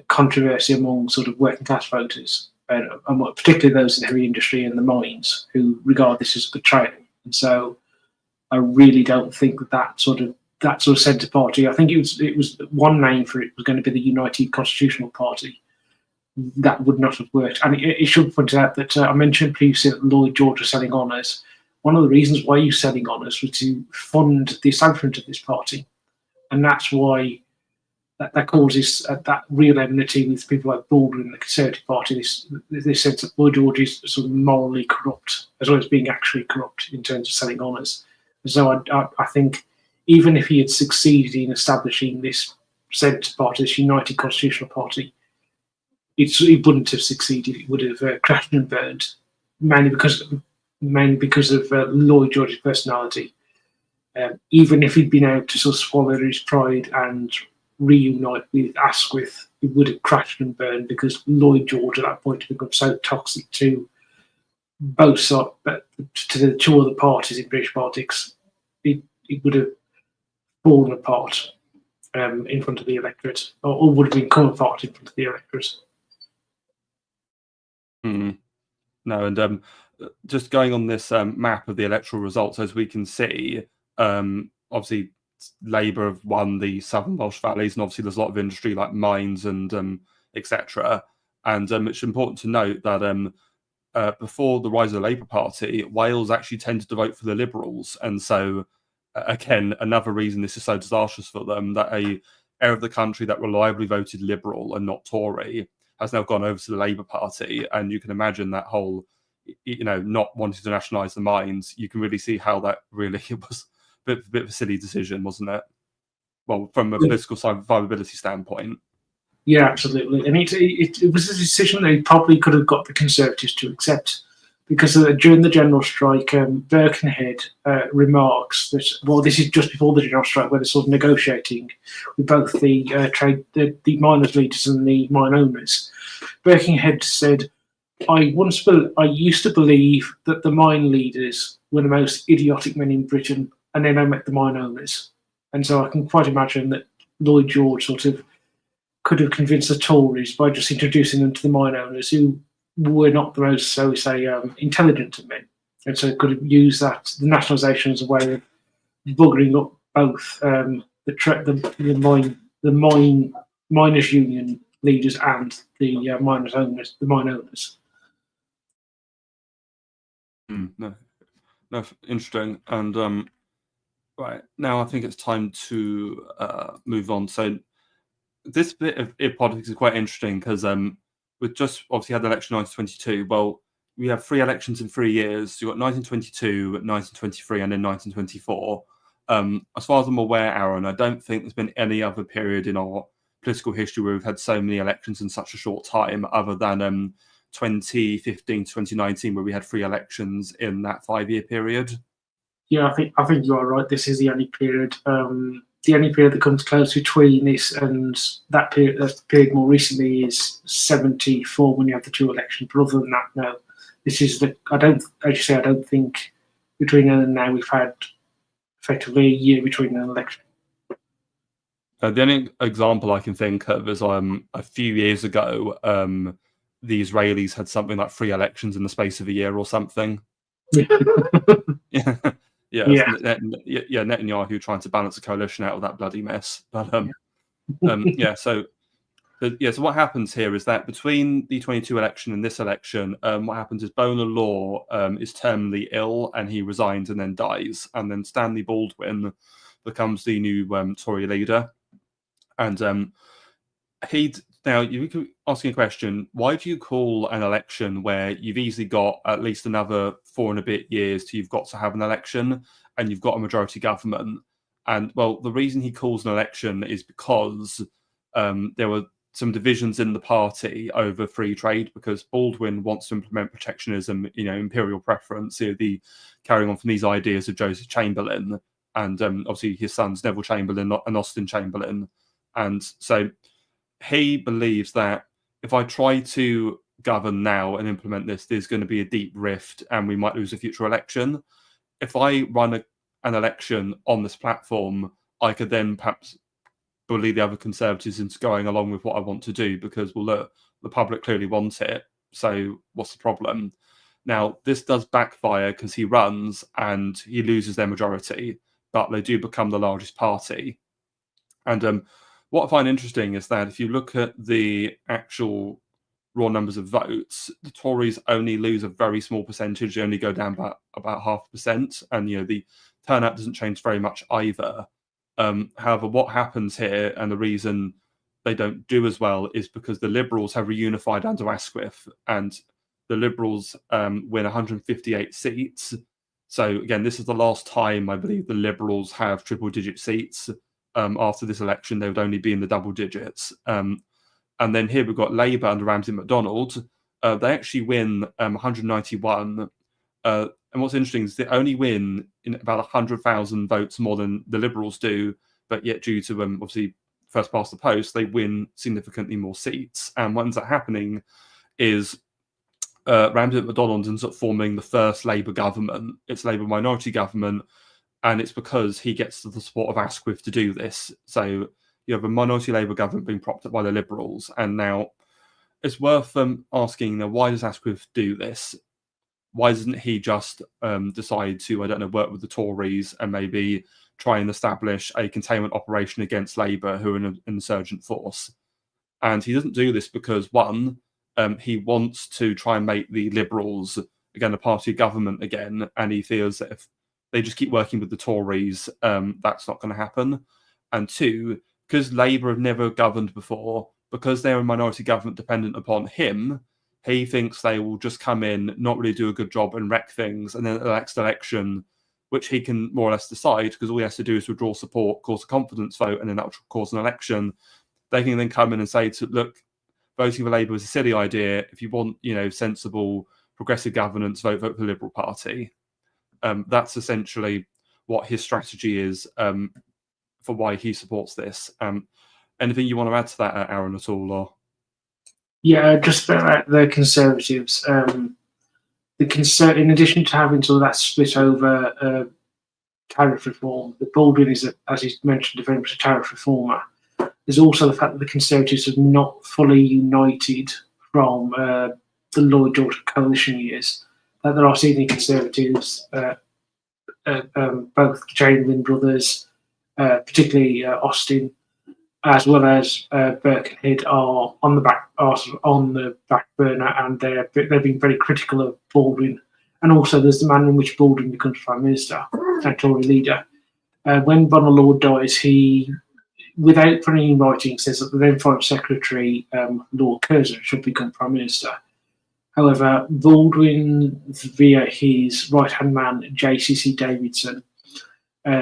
controversy among sort of working class voters, and particularly those in heavy industry and the mines, who regard this as a betrayal. And so I really don't think that sort of centre party. I think it was one name for it was going to be the United Constitutional Party. That would not have worked. And it should point out that I mentioned previously that Lloyd George was selling honours. One of the reasons why he was selling honours was to fund the establishment of this party, and that's why that causes that real enmity with people like Baldwin and the Conservative Party. This sense that Lloyd George is sort of morally corrupt as well as being actually corrupt in terms of selling honours. So I think, even if he had succeeded in establishing this centre party, this United Constitutional Party, it wouldn't have succeeded. It would have crashed and burned, mainly because mainly because of Lloyd George's personality. Even if he'd been able to sort of swallow his pride and reunite with Asquith, it would have crashed and burned because Lloyd George at that point had become so toxic to both sides, but to the two other parties in British politics, it would have fallen apart in front of the electorate, or would have been come apart in front of the electorate. No, and just going on this map of the electoral results, as we can see, obviously Labour have won the southern Welsh valleys, and obviously there's a lot of industry like mines and etc. And it's important to note that before the rise of the Labour Party, Wales actually tended to vote for the Liberals, and so again, another reason this is so disastrous for them, that a area of the country that reliably voted Liberal and not Tory has now gone over to the Labour Party, and you can imagine that whole, not wanting to nationalise the mines. You can really see how that really was a bit of a silly decision, wasn't it? Well, from a political survivability standpoint. Yeah, absolutely. And it was a decision they probably could have got the Conservatives to accept, because during the general strike, Birkenhead remarks that, well, this is just before the general strike, where they're sort of negotiating with both the miners' leaders and the mine owners. Birkenhead said, I used to believe that the mine leaders were the most idiotic men in Britain, and then I met the mine owners. And so I can quite imagine that Lloyd George sort of could have convinced the Tories by just introducing them to the mine owners, who were not the most, so we say, intelligent of men. And so could have used that, the nationalisation, as a way of buggering up both the miners' union leaders and the mine owners. No, interesting. And right now, I think it's time to move on. So this bit of politics is quite interesting because we've just obviously had the election in 1922. Well, we have 3 elections in 3 years. You've got 1922, 1923, and then 1924. As far as I'm aware, Arron, I don't think there's been any other period in our political history where we've had so many elections in such a short time, other than 2015 to 2019, where we had 3 elections in that 5-year period. Yeah, I think you are right. This is the only period. The only period that comes close between this and that period more recently is 74, when you have the 2 elections. But other than that, no. This is I don't think between then and now we've had effectively a year between an election. The only example I can think of is a few years ago, the Israelis had something like 3 elections in the space of a year or something. Yeah. Netanyahu trying to balance a coalition out of that bloody mess. But so what happens here is that between the 22 election and this election, what happens is Bonar Law is terminally ill and he resigns and then dies, and then Stanley Baldwin becomes the new Tory leader. And now you could ask a question: why do you call an election where you've easily got at least another 4 and a bit years till you've got to have an election and you've got a majority government? And well, the reason he calls an election is because there were some divisions in the party over free trade, because Baldwin wants to implement protectionism, imperial preference, the carrying on from these ideas of Joseph Chamberlain, and obviously his sons Neville Chamberlain and Austin Chamberlain. And so he believes that if I try to govern now and implement this, there's going to be a deep rift and we might lose a future election. If I run an election on this platform, I could then perhaps bully the other Conservatives into going along with what I want to do, because, well, look, the public clearly wants it, so what's the problem? Now, this does backfire because he runs and he loses their majority, but they do become the largest party. And what I find interesting is that if you look at the actual raw numbers of votes, the Tories only lose a very small percentage. They only go down about 0.5%, and the turnout doesn't change very much either. However, what happens here, and the reason they don't do as well, is because the Liberals have reunified under Asquith, and the Liberals win 158 seats. So again, this is the last time I believe the Liberals have triple-digit seats. After this election, they would only be in the double digits. And then here we've got Labour under Ramsay MacDonald. They actually win 191. And what's interesting is they only win in about 100,000 votes more than the Liberals do, but yet due to obviously first past the post, they win significantly more seats. And what ends up happening is Ramsay MacDonald ends up forming the first Labour government. It's a Labour minority government, and it's because he gets the support of Asquith to do this. So you have a minority Labour government being propped up by the Liberals, and now it's worth asking, why does Asquith do this? Why doesn't he just decide to, I don't know, work with the Tories and maybe try and establish a containment operation against Labour, who are an insurgent force? And he doesn't do this because, one, he wants to try and make the Liberals, again, a party government again, and he feels that if they just keep working with the Tories, that's not going to happen. And two, because Labour have never governed before, because they're a minority government dependent upon him, he thinks they will just come in, not really do a good job and wreck things, and then at the next election, which he can more or less decide, because all he has to do is withdraw support, cause a confidence vote, and then that will cause an election. They can then come in and say, look, voting for Labour is a silly idea. If you want, sensible, progressive governance, vote for the Liberal Party. That's essentially what his strategy is for why he supports this. Anything you want to add to that, Arron, at all? Or? Yeah, just about the Conservatives. In addition to having sort of that split over tariff reform, the Baldwin is, as he mentioned, very much a tariff reformer. There's also the fact that the Conservatives have not fully united from the Lloyd George coalition years. That there are senior Conservatives, both Chamberlain brothers, particularly Austin, as well as Birkenhead, are on the back burner, and they've been very critical of Baldwin. And also, there's the manner in which Baldwin becomes Prime Minister and Tory leader. When Bonner Lord dies, he, without putting in writing, says that the then Foreign Secretary, Lord Curzon, should become Prime Minister. However, Baldwin, via his right-hand man, J.C.C. Davidson,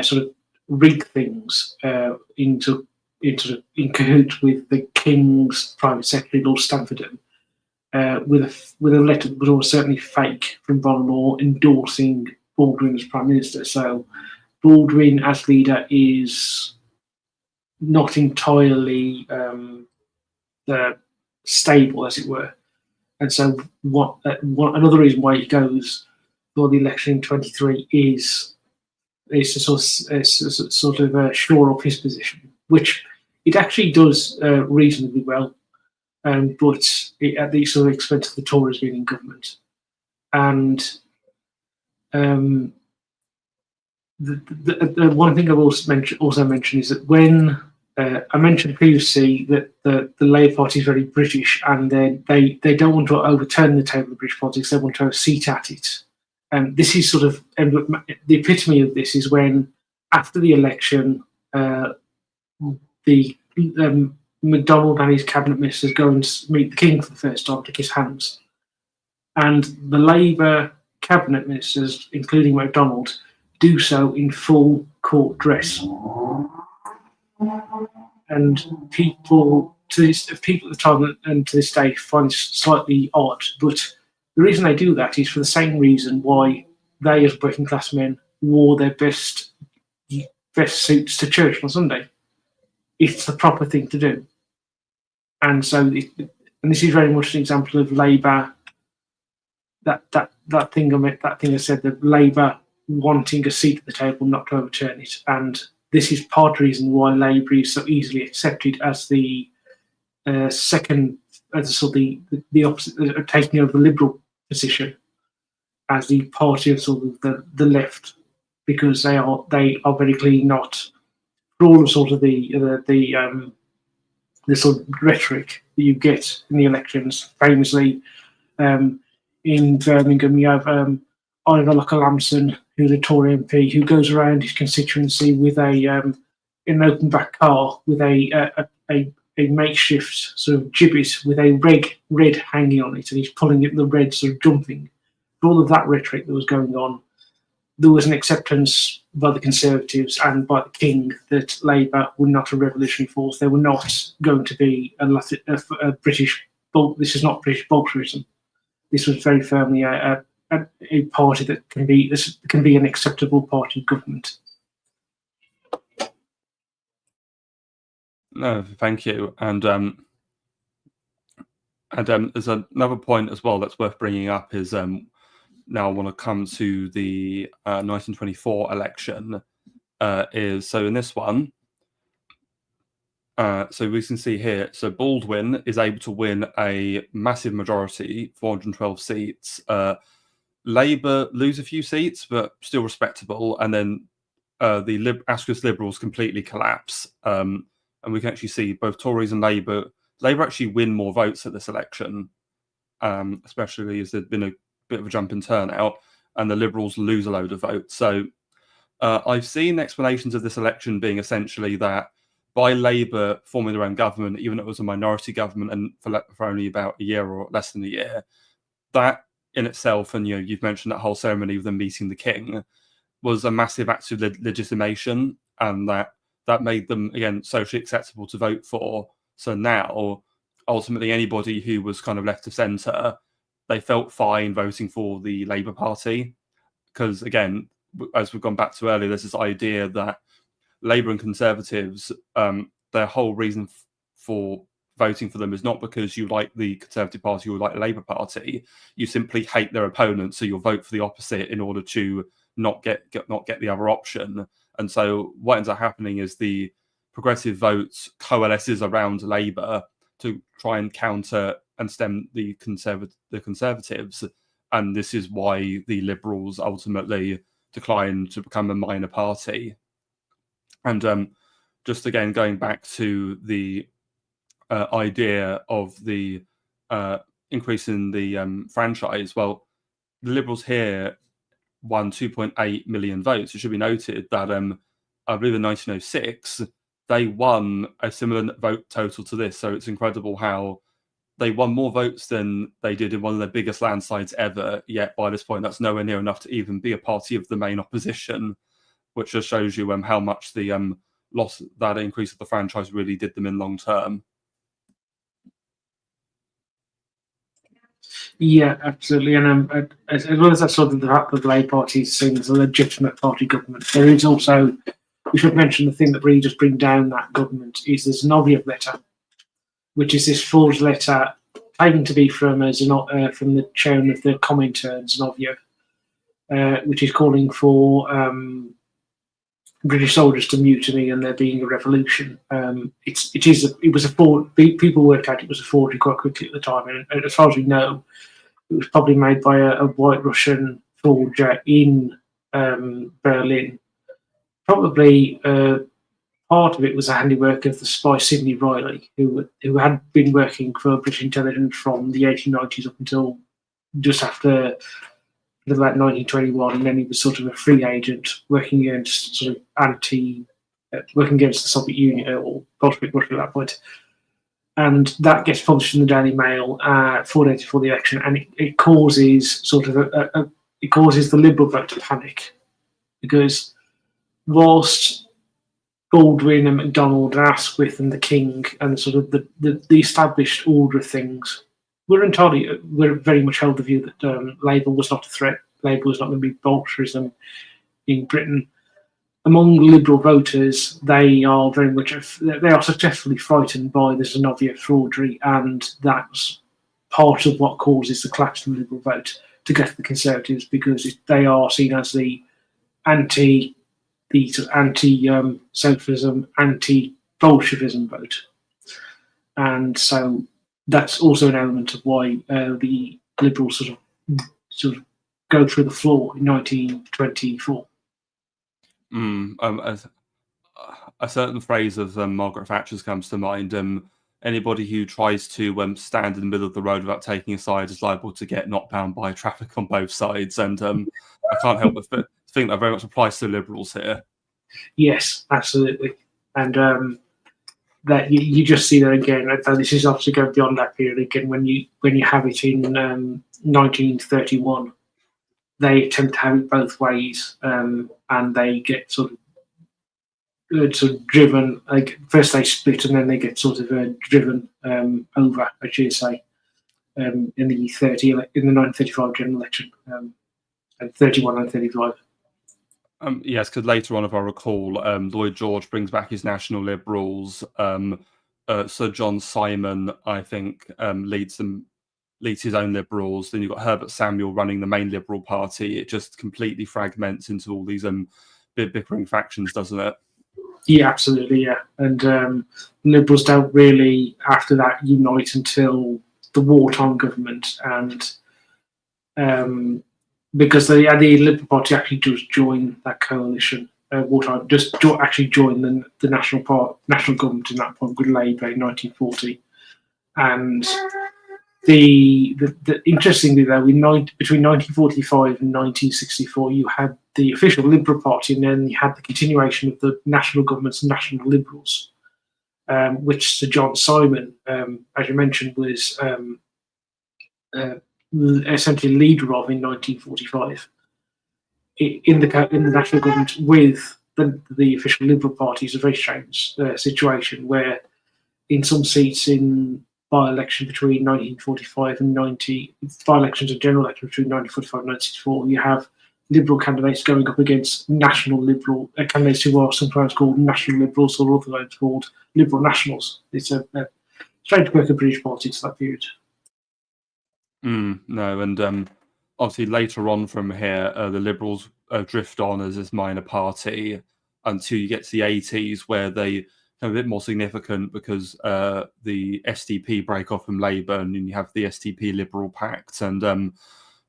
sort of rigged things in cahoots with the King's Private Secretary, Lord Stamfordham, with a letter that was almost certainly fake from Bonner Law endorsing Baldwin as Prime Minister. So Baldwin as leader is not entirely stable, as it were. And so another reason why he goes for the election in 23 is to sort of shore up his position, which it actually does reasonably well, but at the sort of expense of the Tories being in government. And the one thing I've also mentioned is that when I mentioned previously that the Labour Party is very British, and they don't want to overturn the table of British politics, they want to have a seat at it. And this is sort of the epitome of this is when, after the election, the MacDonald and his cabinet ministers go and meet the King for the first time to kiss hands. And the Labour cabinet ministers, including MacDonald, do so in full court dress. And people at the time and to this day find it slightly odd, but the reason they do that is for the same reason why they, as working class men, wore their best suits to church on Sunday. It's the proper thing to do, and so this is very much an example of Labour. That thing I said, that Labour wanting a seat at the table, not to overturn it, and this is part of the reason why Labour is so easily accepted as the second, as sort of the opposite, taking over the Liberal position as the party of sort of the left, because they are very clearly not, for all of sort of the sort of rhetoric that you get in the elections. Famously, in Birmingham, you have Oliver Locker-Lamson, who's a Tory MP, who goes around his constituency with in an open back car with a makeshift sort of gibbet with a red hanging on it, and he's pulling it, the red sort of jumping. For all of that rhetoric that was going on, there was an acceptance by the Conservatives and by the King that Labour were not a revolutionary force. They were not going to be a British. This is not British Bolshevism. This was very firmly a a party that can be an acceptable party government. No, thank you. And there's another point as well that's worth bringing up is now I want to come to the 1924 election. So in this one, so we can see here, so Baldwin is able to win a massive majority, 412 seats. Labour lose a few seats, but still respectable. And then the Asquith Liberals completely collapse. And we can actually see both Tories and Labour actually win more votes at this election, especially as there's been a bit of a jump in turnout, and the Liberals lose a load of votes. So I've seen explanations of this election being essentially that by Labour forming their own government, even though it was a minority government and for only about a year or less than a year, that in itself, and you've mentioned that whole ceremony of them meeting the king, was a massive act of legitimation, and that made them again socially acceptable to vote for. So now, ultimately, anybody who was kind of left of centre, they felt fine voting for the Labour Party, because again, as we've gone back to earlier, there's this idea that Labour and Conservatives, their whole reason for voting for them is not because you like the Conservative Party or like the Labour Party. You simply hate their opponent, so you'll vote for the opposite in order to not get the other option. And so what ends up happening is the progressive votes coalesces around Labour to try and counter and stem the Conservatives. And this is why the Liberals ultimately declined to become a minor party. And just again, going back to the idea of the increase in the franchise, well, the Liberals here won 2.8 million votes. It should be noted that I believe in 1906, they won a similar vote total to this. So it's incredible how they won more votes than they did in one of their biggest landslides ever. Yet by this point, that's nowhere near enough to even be a party of the main opposition, which just shows you how much the loss, that increase of the franchise really did them in long term. Yeah, absolutely. And as well as that sort of the fact that the Labour Party is seen as a legitimate party government, there is also, we should mention the thing that really does bring down that government is there's an Oviev letter, which is this forged letter claiming to be from the chairman of the Comintern's in Oviev, which is calling for British soldiers to mutiny and there being a revolution. People worked out it was a forgery quite quickly at the time, and as far as we know, it was probably made by a White Russian forger in Berlin. Probably part of it was the handiwork of the spy Sidney Riley, who had been working for British intelligence from the 1890s up until just after about 1921, and then he was sort of a free agent working against working against the Soviet Union or Bolshevik Russia at that point. And that gets published in the Daily Mail 4 days before the election, and it causes it causes the Liberal vote to panic, because whilst Baldwin and MacDonald and Asquith and the King and sort of the established order of things we're very much held the view that Labour was not a threat. Labour was not going to be Bolshevism in Britain. Among Liberal voters, they are successfully frightened by the Zinoviev forgery, and that's part of what causes the collapse of the Liberal vote to get to the Conservatives, because they are seen as the anti-socialism, anti-Bolshevism vote, and so that's also an element of why the Liberals sort of go through the floor in 1924. A certain phrase of Margaret Thatcher's comes to mind. Anybody who tries to stand in the middle of the road without taking a side is liable to get knocked down by traffic on both sides. And I can't help but think that very much applies to Liberals here. Yes, absolutely. And that you just see that again. This is obviously going beyond that period again. When you have it in 1931, they attempt to have it both ways, and they get sort of driven. Like first they split, and then they get sort of driven over, I should say, in the 1935 general election. and 31 and 35. Yes, because later on, if I recall, Lloyd George brings back his National Liberals. Sir John Simon, I think, leads his own Liberals. Then you've got Herbert Samuel running the main Liberal Party. It just completely fragments into all these bickering factions, doesn't it? Yeah, absolutely, yeah. And Liberals don't really, after that, unite until the wartime government, and because the Liberal Party actually does join that coalition, wartime, actually join the national government in that point with Labour in 1940. And the interestingly though, between 1945 and 1964, you had the official Liberal Party, and then you had the continuation of the national government's National Liberals, which Sir John Simon, as you mentioned, was essentially leader of in 1945 in the national government with the official Liberal Party. Is a very strange situation where, in some seats in by-election between 1945 and by-elections and general elections between 1945 and 1964, you have Liberal candidates going up against national Liberal candidates who are sometimes called National Liberals or otherwise called Liberal Nationals. It's a strange quirk of British politics at that period. No, and obviously later on from here, the Liberals drift on as this minor party until you get to the 80s, where they become a bit more significant because the SDP break off from Labour, and you have the SDP Liberal Pact, and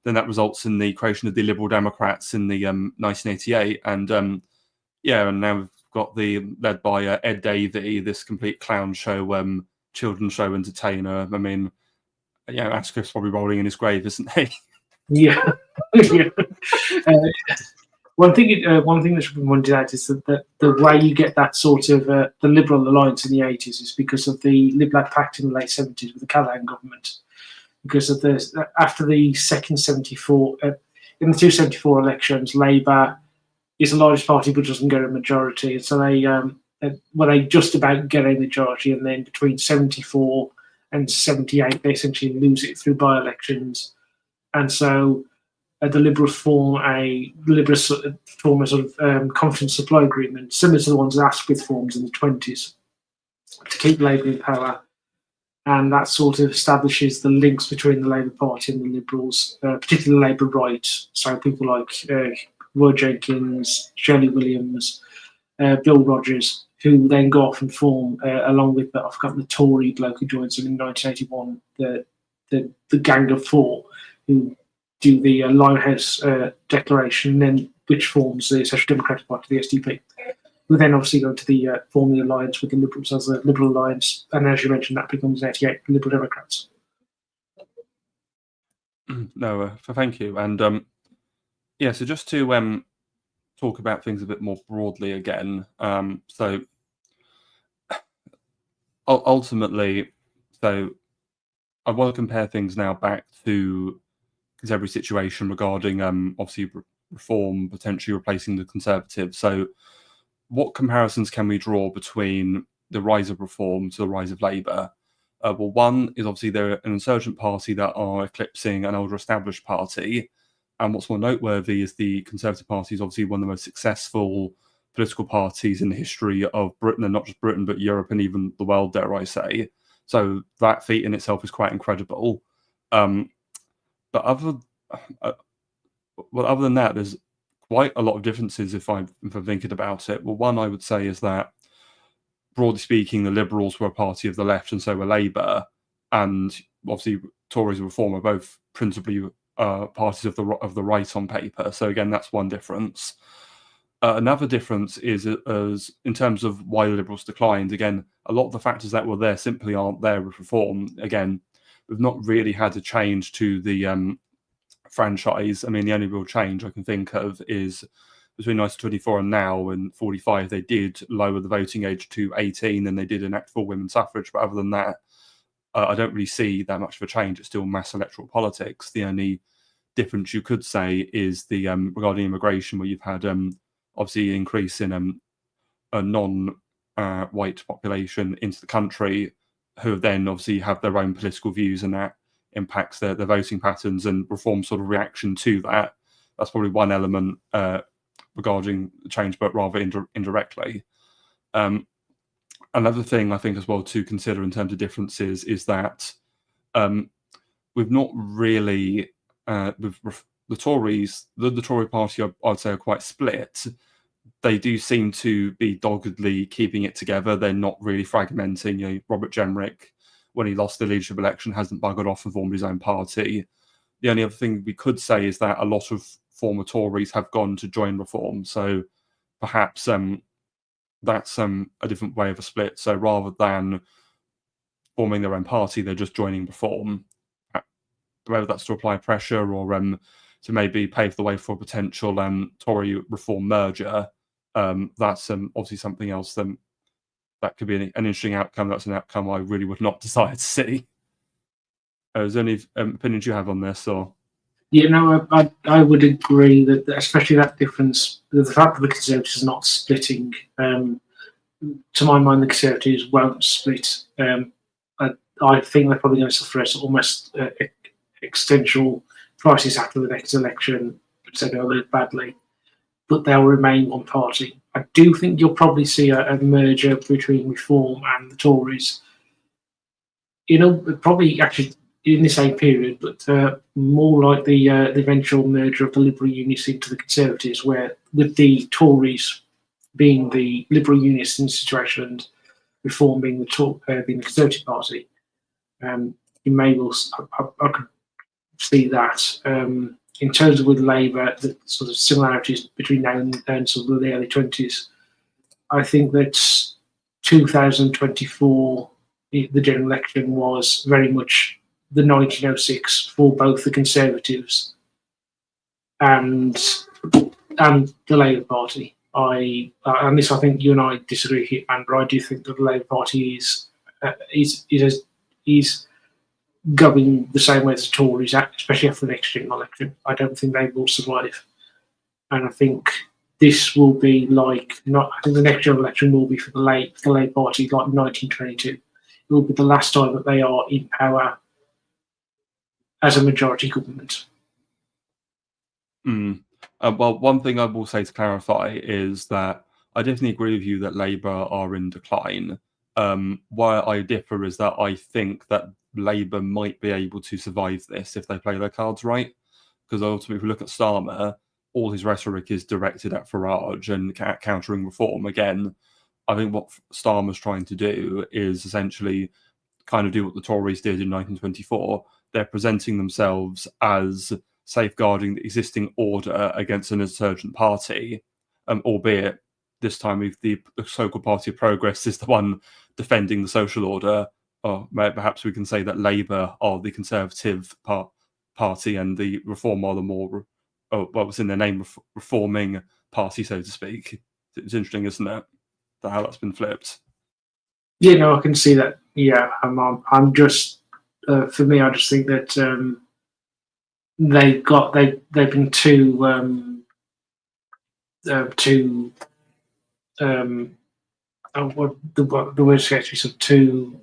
then that results in the creation of the Liberal Democrats in the 1988, and and now we've got led by Ed Davey, this complete clown show, children's show entertainer. I mean, Atticus probably rolling in his grave, isn't he? Yeah. One thing that should be pointed out is that the way you get that sort of the Liberal alliance in the 80s is because of the Liberal Pact in the late 70s with the Callaghan government. Because of this, after the second 74, in the two 74 elections, Labour is the largest party but doesn't get a majority. So they just about get a majority, and then between 74 and 78, they essentially lose it through by-elections. And so the Liberals form a sort of confidence supply agreement, similar to the ones that Asquith forms in the 20s, to keep Labour in power. And that sort of establishes the links between the Labour Party and the Liberals, particularly Labour right. So people like Roy Jenkins, Shirley Williams, Bill Rogers, who then go off and form, along with I've forgotten the Tory bloke who joins them in 1981, the Gang of Four, who do the Limehouse Declaration, then which forms the Social Democratic Party, the SDP. We then obviously go to form the alliance with the Liberals as a Liberal alliance, and as you mentioned, that becomes 88 Liberal Democrats. No, thank you. And so just to talk about things a bit more broadly again. So ultimately, I want to compare things now back to contemporary situation regarding obviously reform potentially replacing the Conservatives. So what comparisons can we draw between the rise of reform to the rise of Labour? Well, one is obviously they're an insurgent party that are eclipsing an older established party. And what's more noteworthy is the Conservative Party is obviously one of the most successful political parties in the history of Britain, and not just Britain, but Europe and even the world, dare I say. So that feat in itself is quite incredible. But other than that, there's quite a lot of differences if I'm thinking about it. Well, one I would say is that, broadly speaking, the Liberals were a party of the left, and so were Labour, and obviously Tories and Reform are both principally parties of the right on paper. So again, that's one difference. Another difference is as in terms of why the Liberals declined. Again, a lot of the factors that were there simply aren't there with Reform. Again, we've not really had a change to the franchise. I mean, the only real change I can think of is between 1924 and now, and 45, they did lower the voting age to 18, and they did enact full women's suffrage. But other than that, I don't really see that much of a change. It's still mass electoral politics. The only difference you could say is the regarding immigration, where you've had obviously an increase in a non-white population into the country, who then obviously have their own political views, and that impacts their voting patterns, and Reform sort of reaction to that that's probably one element regarding the change, but rather indirectly. Another thing I think as well to consider in terms of differences is that we've not really with the Tories, the Tory party, I'd say, are quite split. They do seem to be doggedly keeping it together. They're not really fragmenting. Robert Jenrick, when he lost the leadership election, hasn't buggered off and formed his own party. The only other thing we could say is that a lot of former Tories have gone to join Reform. So perhaps that's a different way of a split. So rather than forming their own party, they're just joining Reform. Whether that's to apply pressure or to maybe pave the way for a potential Tory Reform merger, that's obviously something else that could be an interesting outcome. That's an outcome I really would not desire to see. Is there any opinions you have on this? Or I would agree that especially that difference, the fact that the Conservatives are not splitting. To my mind, the Conservatives won't split. I think they're probably going to suffer almost existential crisis after the next election, so they'll lose badly, but they'll remain one party. I do think you'll probably see a merger between Reform and the Tories. Probably actually in the same period, but more like the eventual merger of the Liberal Unionists into the Conservatives, where with the Tories being the Liberal Unionists in the situation and Reform being the Conservative Party. You may well, I could see that. In terms of with Labour, the sort of similarities between now and sort of the early 20s, I think that 2024, the general election, was very much the 1906 for both the Conservatives and the Labour Party. And this, I think you and I disagree here, Amber. I do think that the Labour Party is going the same way as the Tories, especially after the next general election. I don't think they will survive, and I think this will be I think the next general election will be for the Labour Party, like 1922. It will be the last time that they are in power as a majority government. Well, one thing I will say to clarify is that I definitely agree with you that Labour are in decline. Where I differ is that I think that Labour might be able to survive this if they play their cards right. Because ultimately, if we look at Starmer, all his rhetoric is directed at Farage and countering Reform. Again, I think what Starmer's trying to do is essentially kind of do what the Tories did in 1924. They're presenting themselves as safeguarding the existing order against an insurgent party, albeit this time if the so-called Party of Progress is the one defending the social order, or perhaps we can say that Labour are the Conservative party and the Reform are the more, what's in their name, reforming party, so to speak. It's interesting, isn't it, how that's been flipped? Yeah, no, I can see that. Yeah, I'm just, for me, I just think that they've been too what the word is sort of too.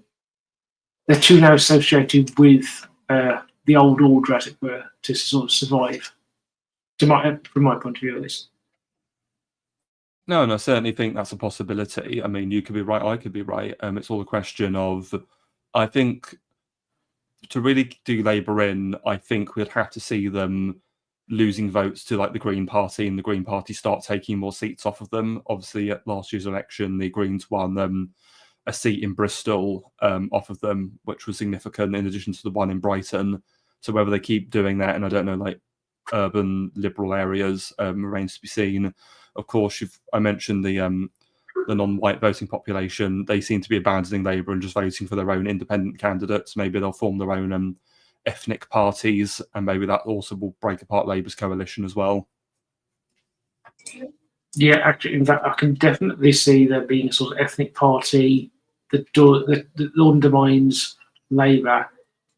They're too now associated with the old order, as it were, to sort of survive. From my point of view, at least. No, and I certainly think that's a possibility. I mean, you could be right, I could be right. It's all a question of, I think, to really do Labour in, I think we'd have to see them losing votes to like the Green Party, and the Green Party start taking more seats off of them. Obviously, at last year's election, the Greens won a seat in Bristol off of them, which was significant in addition to the one in Brighton. So whether they keep doing that, and I don't know, like urban liberal areas, remains to be seen. Of course, I mentioned the non-white voting population. They seem to be abandoning Labour and just voting for their own independent candidates. Maybe they'll form their own ethnic parties, and maybe that also will break apart Labour's coalition as well. Yeah, actually, in fact, I can definitely see there being a sort of ethnic party that undermines Labour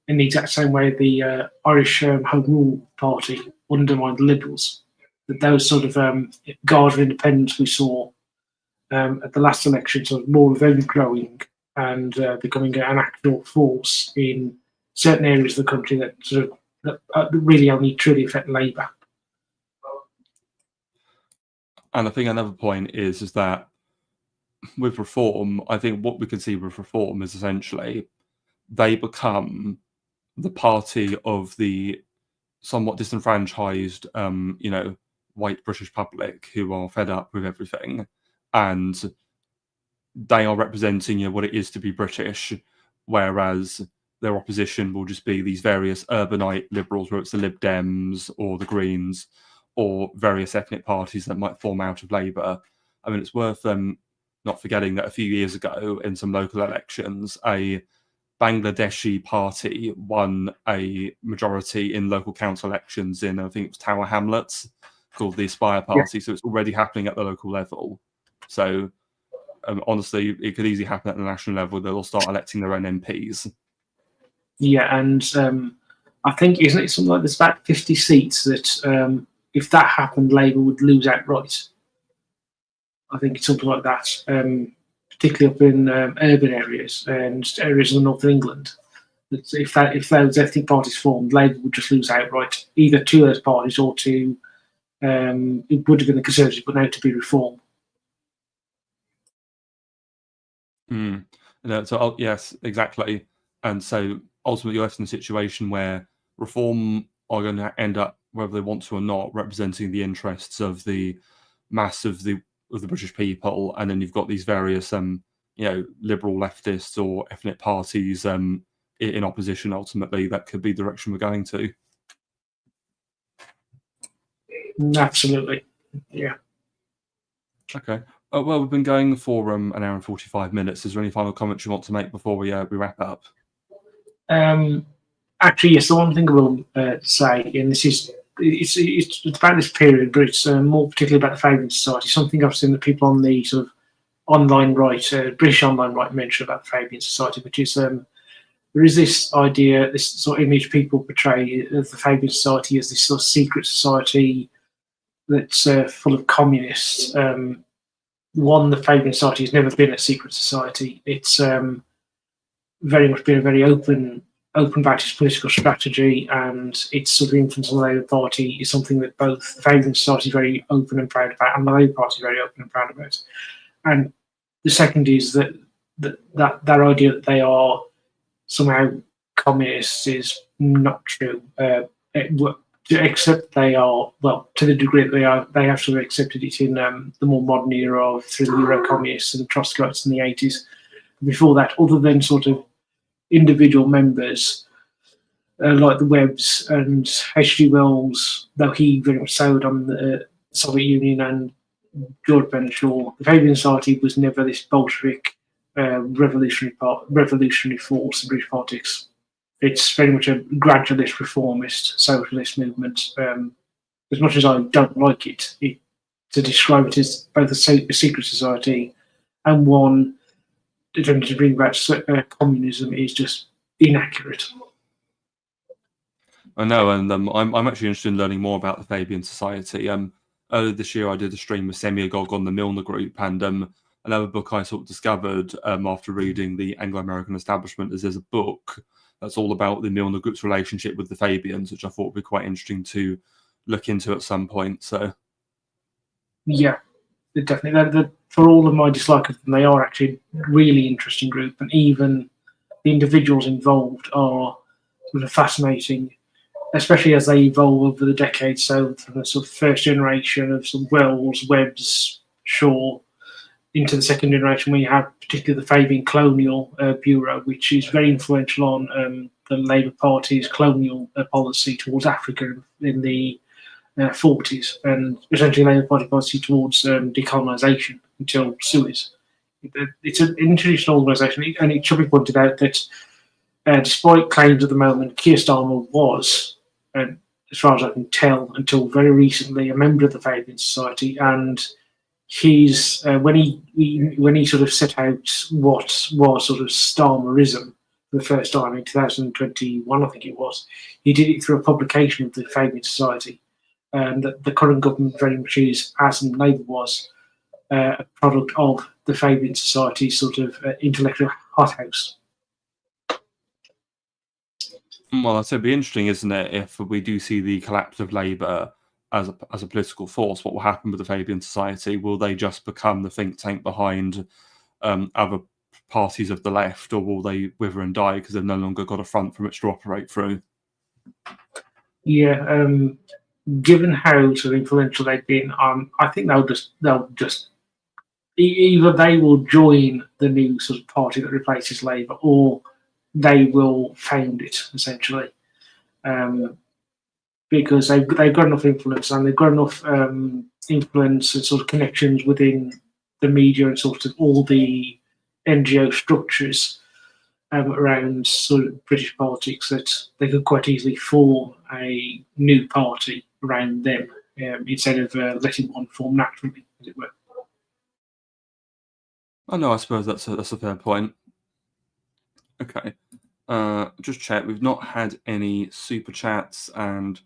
in the exact same way the Irish Home Rule Party undermined the Liberals. That those sort of Guard of Independence we saw at the last election, sort of more of them growing and becoming an actual force in certain areas of the country that sort of that really only truly affect Labour. And I think another point is that with reform, I think what we can see with reform is essentially they become the party of the somewhat disenfranchised, white British public who are fed up with everything, and they are representing what it is to be British, whereas their opposition will just be these various urbanite liberals, whether it's the Lib Dems or the Greens or various ethnic parties that might form out of Labour. I mean, it's worth not forgetting that a few years ago in some local elections, a Bangladeshi party won a majority in local council elections in, I think it was Tower Hamlets, called the Aspire Party. So it's already happening at the local level. So honestly, it could easily happen at the national level. They'll start electing their own MPs. Yeah, and I think, isn't it something like there's about 50 seats that if that happened, Labour would lose outright. I think it's something like that, particularly up in urban areas and areas of the north of England. That if those ethnic parties formed, Labour would just lose outright, either to those parties or to it would have been the Conservatives, but now to be Reform. So yes, exactly. And so ultimately, you're left in a situation where Reform are going to end up, whether they want to or not, representing the interests of the mass of the British people, and then you've got these various, liberal leftists or ethnic parties in opposition. Ultimately, that could be the direction we're going to. Absolutely, yeah. Okay. Well, we've been going for an hour and 45 minutes. Is there any final comments you want to make before we wrap up? Actually, yes. The one thing I will say, and this is it's about this period, but it's more particularly about the Fabian Society. Something I've seen that people on the sort of online right, British online right, mention about the Fabian Society, which is there is this idea, this sort of image people portray of the Fabian Society as this sort of secret society that's full of communists. One, the Fabian Society has never been a secret society. It's very much been a very open about its political strategy, and its sort of influence on the Labour Party is something that both the Fabian Society is very open and proud about, and the Labour Party is very open and proud about. And the second is that idea that they are somehow communists is not true. Except they are, well, to the degree that they have sort of accepted it in the more modern era of through the Euro-communists and the Trotskyites in the 80s. Before that, other than sort of individual members like the Webbs and H.G. Wells, though he very much soured on the Soviet Union and George Bernard Shaw, the Fabian Society was never this Bolshevik revolutionary force in British politics. It's very much a gradualist, reformist, socialist movement. As much as I don't like it, to describe it as both a secret society and one attempting to bring back communism is just inaccurate. I know, and I'm actually interested in learning more about the Fabian Society. Earlier this year, I did a stream with Semi-Agog on the Milner Group, and another book I sort of discovered after reading The Anglo-American Establishment is there's a book that's all about the Milner Group's relationship with the Fabians, which I thought would be quite interesting to look into at some point. So, yeah, definitely. For all of my dislike of them, they are actually a really interesting group, and even the individuals involved are sort of fascinating, especially as they evolve over the decades. So, from the sort of first generation of some Wells, Webbs, Shaw, into the second generation, we have particularly the Fabian Colonial Bureau, which is very influential on the Labour Party's colonial policy towards Africa in the 40s, and essentially Labour Party policy towards decolonisation until Suez. It's an international organisation, and it should be pointed out that despite claims at the moment, Keir Starmer was, as far as I can tell, until very recently, a member of the Fabian Society, and he's when he sort of set out what was sort of Starmerism for the first time in 2021, I think it was, he did it through a publication of the Fabian Society, and that the current government very much is, as in Labour was, a product of the Fabian Society sort of intellectual hothouse. Well, it'd be interesting, isn't it, if we do see the collapse of Labour as a political force, what will happen with the Fabian Society? Will they just become the think tank behind other parties of the left, or will they wither and die because they've no longer got a front from which to operate through? Yeah, given how sort of influential they've been, I think they'll just either they will join the new sort of party that replaces Labour, or they will found it essentially, because they've got enough influence, and they've got enough influence and sort of connections within the media and sort of all the NGO structures around sort of British politics that they could quite easily form a new party around them, instead of letting one form naturally, as it were. Oh no, I suppose that's a fair point. Okay, just check. We've not had any super chats, and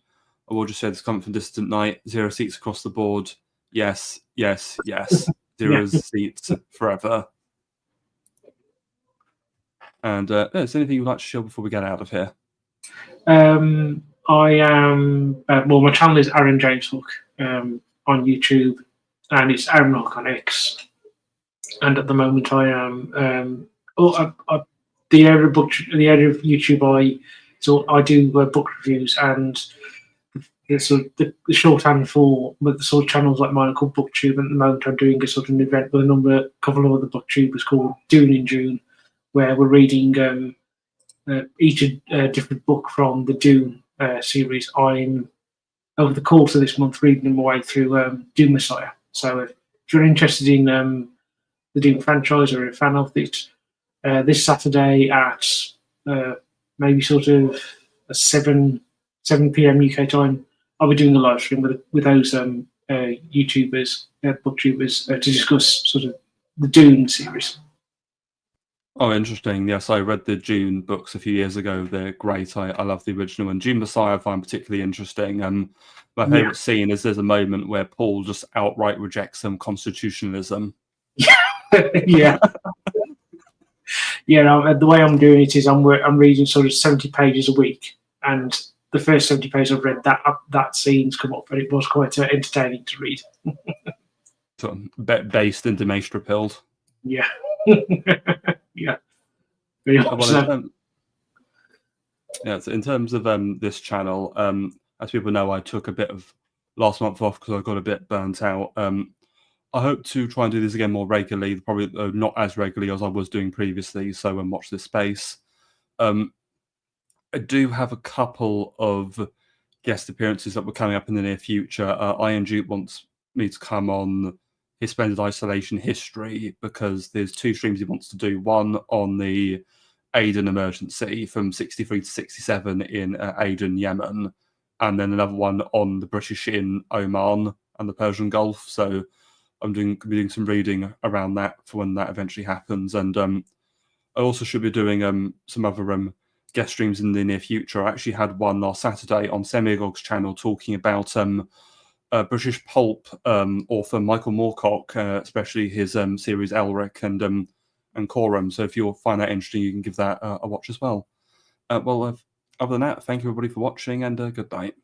I will just say this coming from Distant Night. 0 seats across the board. Yes, yes, yes. 0 seats forever. And is there anything you'd like to share before we get out of here? I am my channel is Arron James Hook on YouTube, and it's Arron Hook on X. And at the moment, I am the area of YouTube I do book reviews, and the shorthand for the sort of channels like mine are called BookTube. And at the moment, I'm doing a sort of an event with a couple of other booktubers called Dune in June, where we're reading each a different book from the Dune series. I'm, over the course of this month, reading my way through Dune Messiah. So if you're interested in the Dune franchise, or a fan of it, this Saturday at maybe sort of 7 p.m. UK time, I'll be doing a live stream with those YouTubers, booktubers, to discuss sort of the Dune series. Oh, interesting. Yes, I read the Dune books a few years ago. They're great. I love the original, and Dune Messiah I find particularly interesting. My favourite scene is there's a moment where Paul just outright rejects some constitutionalism. Yeah. Yeah, the way I'm doing it is I'm reading sort of 70 pages a week, and the first 70 pages I've read, that scene's come up, and it was quite entertaining to read. Sort of based and demastropilled. Yeah. Yeah. Very much so. Yeah, so in terms of this channel, as people know, I took a bit of last month off because I got a bit burnt out. I hope to try and do this again more regularly, probably not as regularly as I was doing previously, so watch this space. I do have a couple of guest appearances that were coming up in the near future. Ian Duke wants me to come on his Splendid Isolation history, because there's 2 streams he wants to do. One on the Aden emergency from 63 to 67 in Aden, Yemen, and then another one on the British in Oman and the Persian Gulf. So I'm doing some reading around that for when that eventually happens. And I also should be doing some other guest streams in the near future. I actually had one last Saturday on Semigog's channel talking about British pulp author Michael Moorcock, especially his series Elric and Coram. So if you'll find that interesting, you can give that a watch as well. Other than that, thank you everybody for watching, and good night.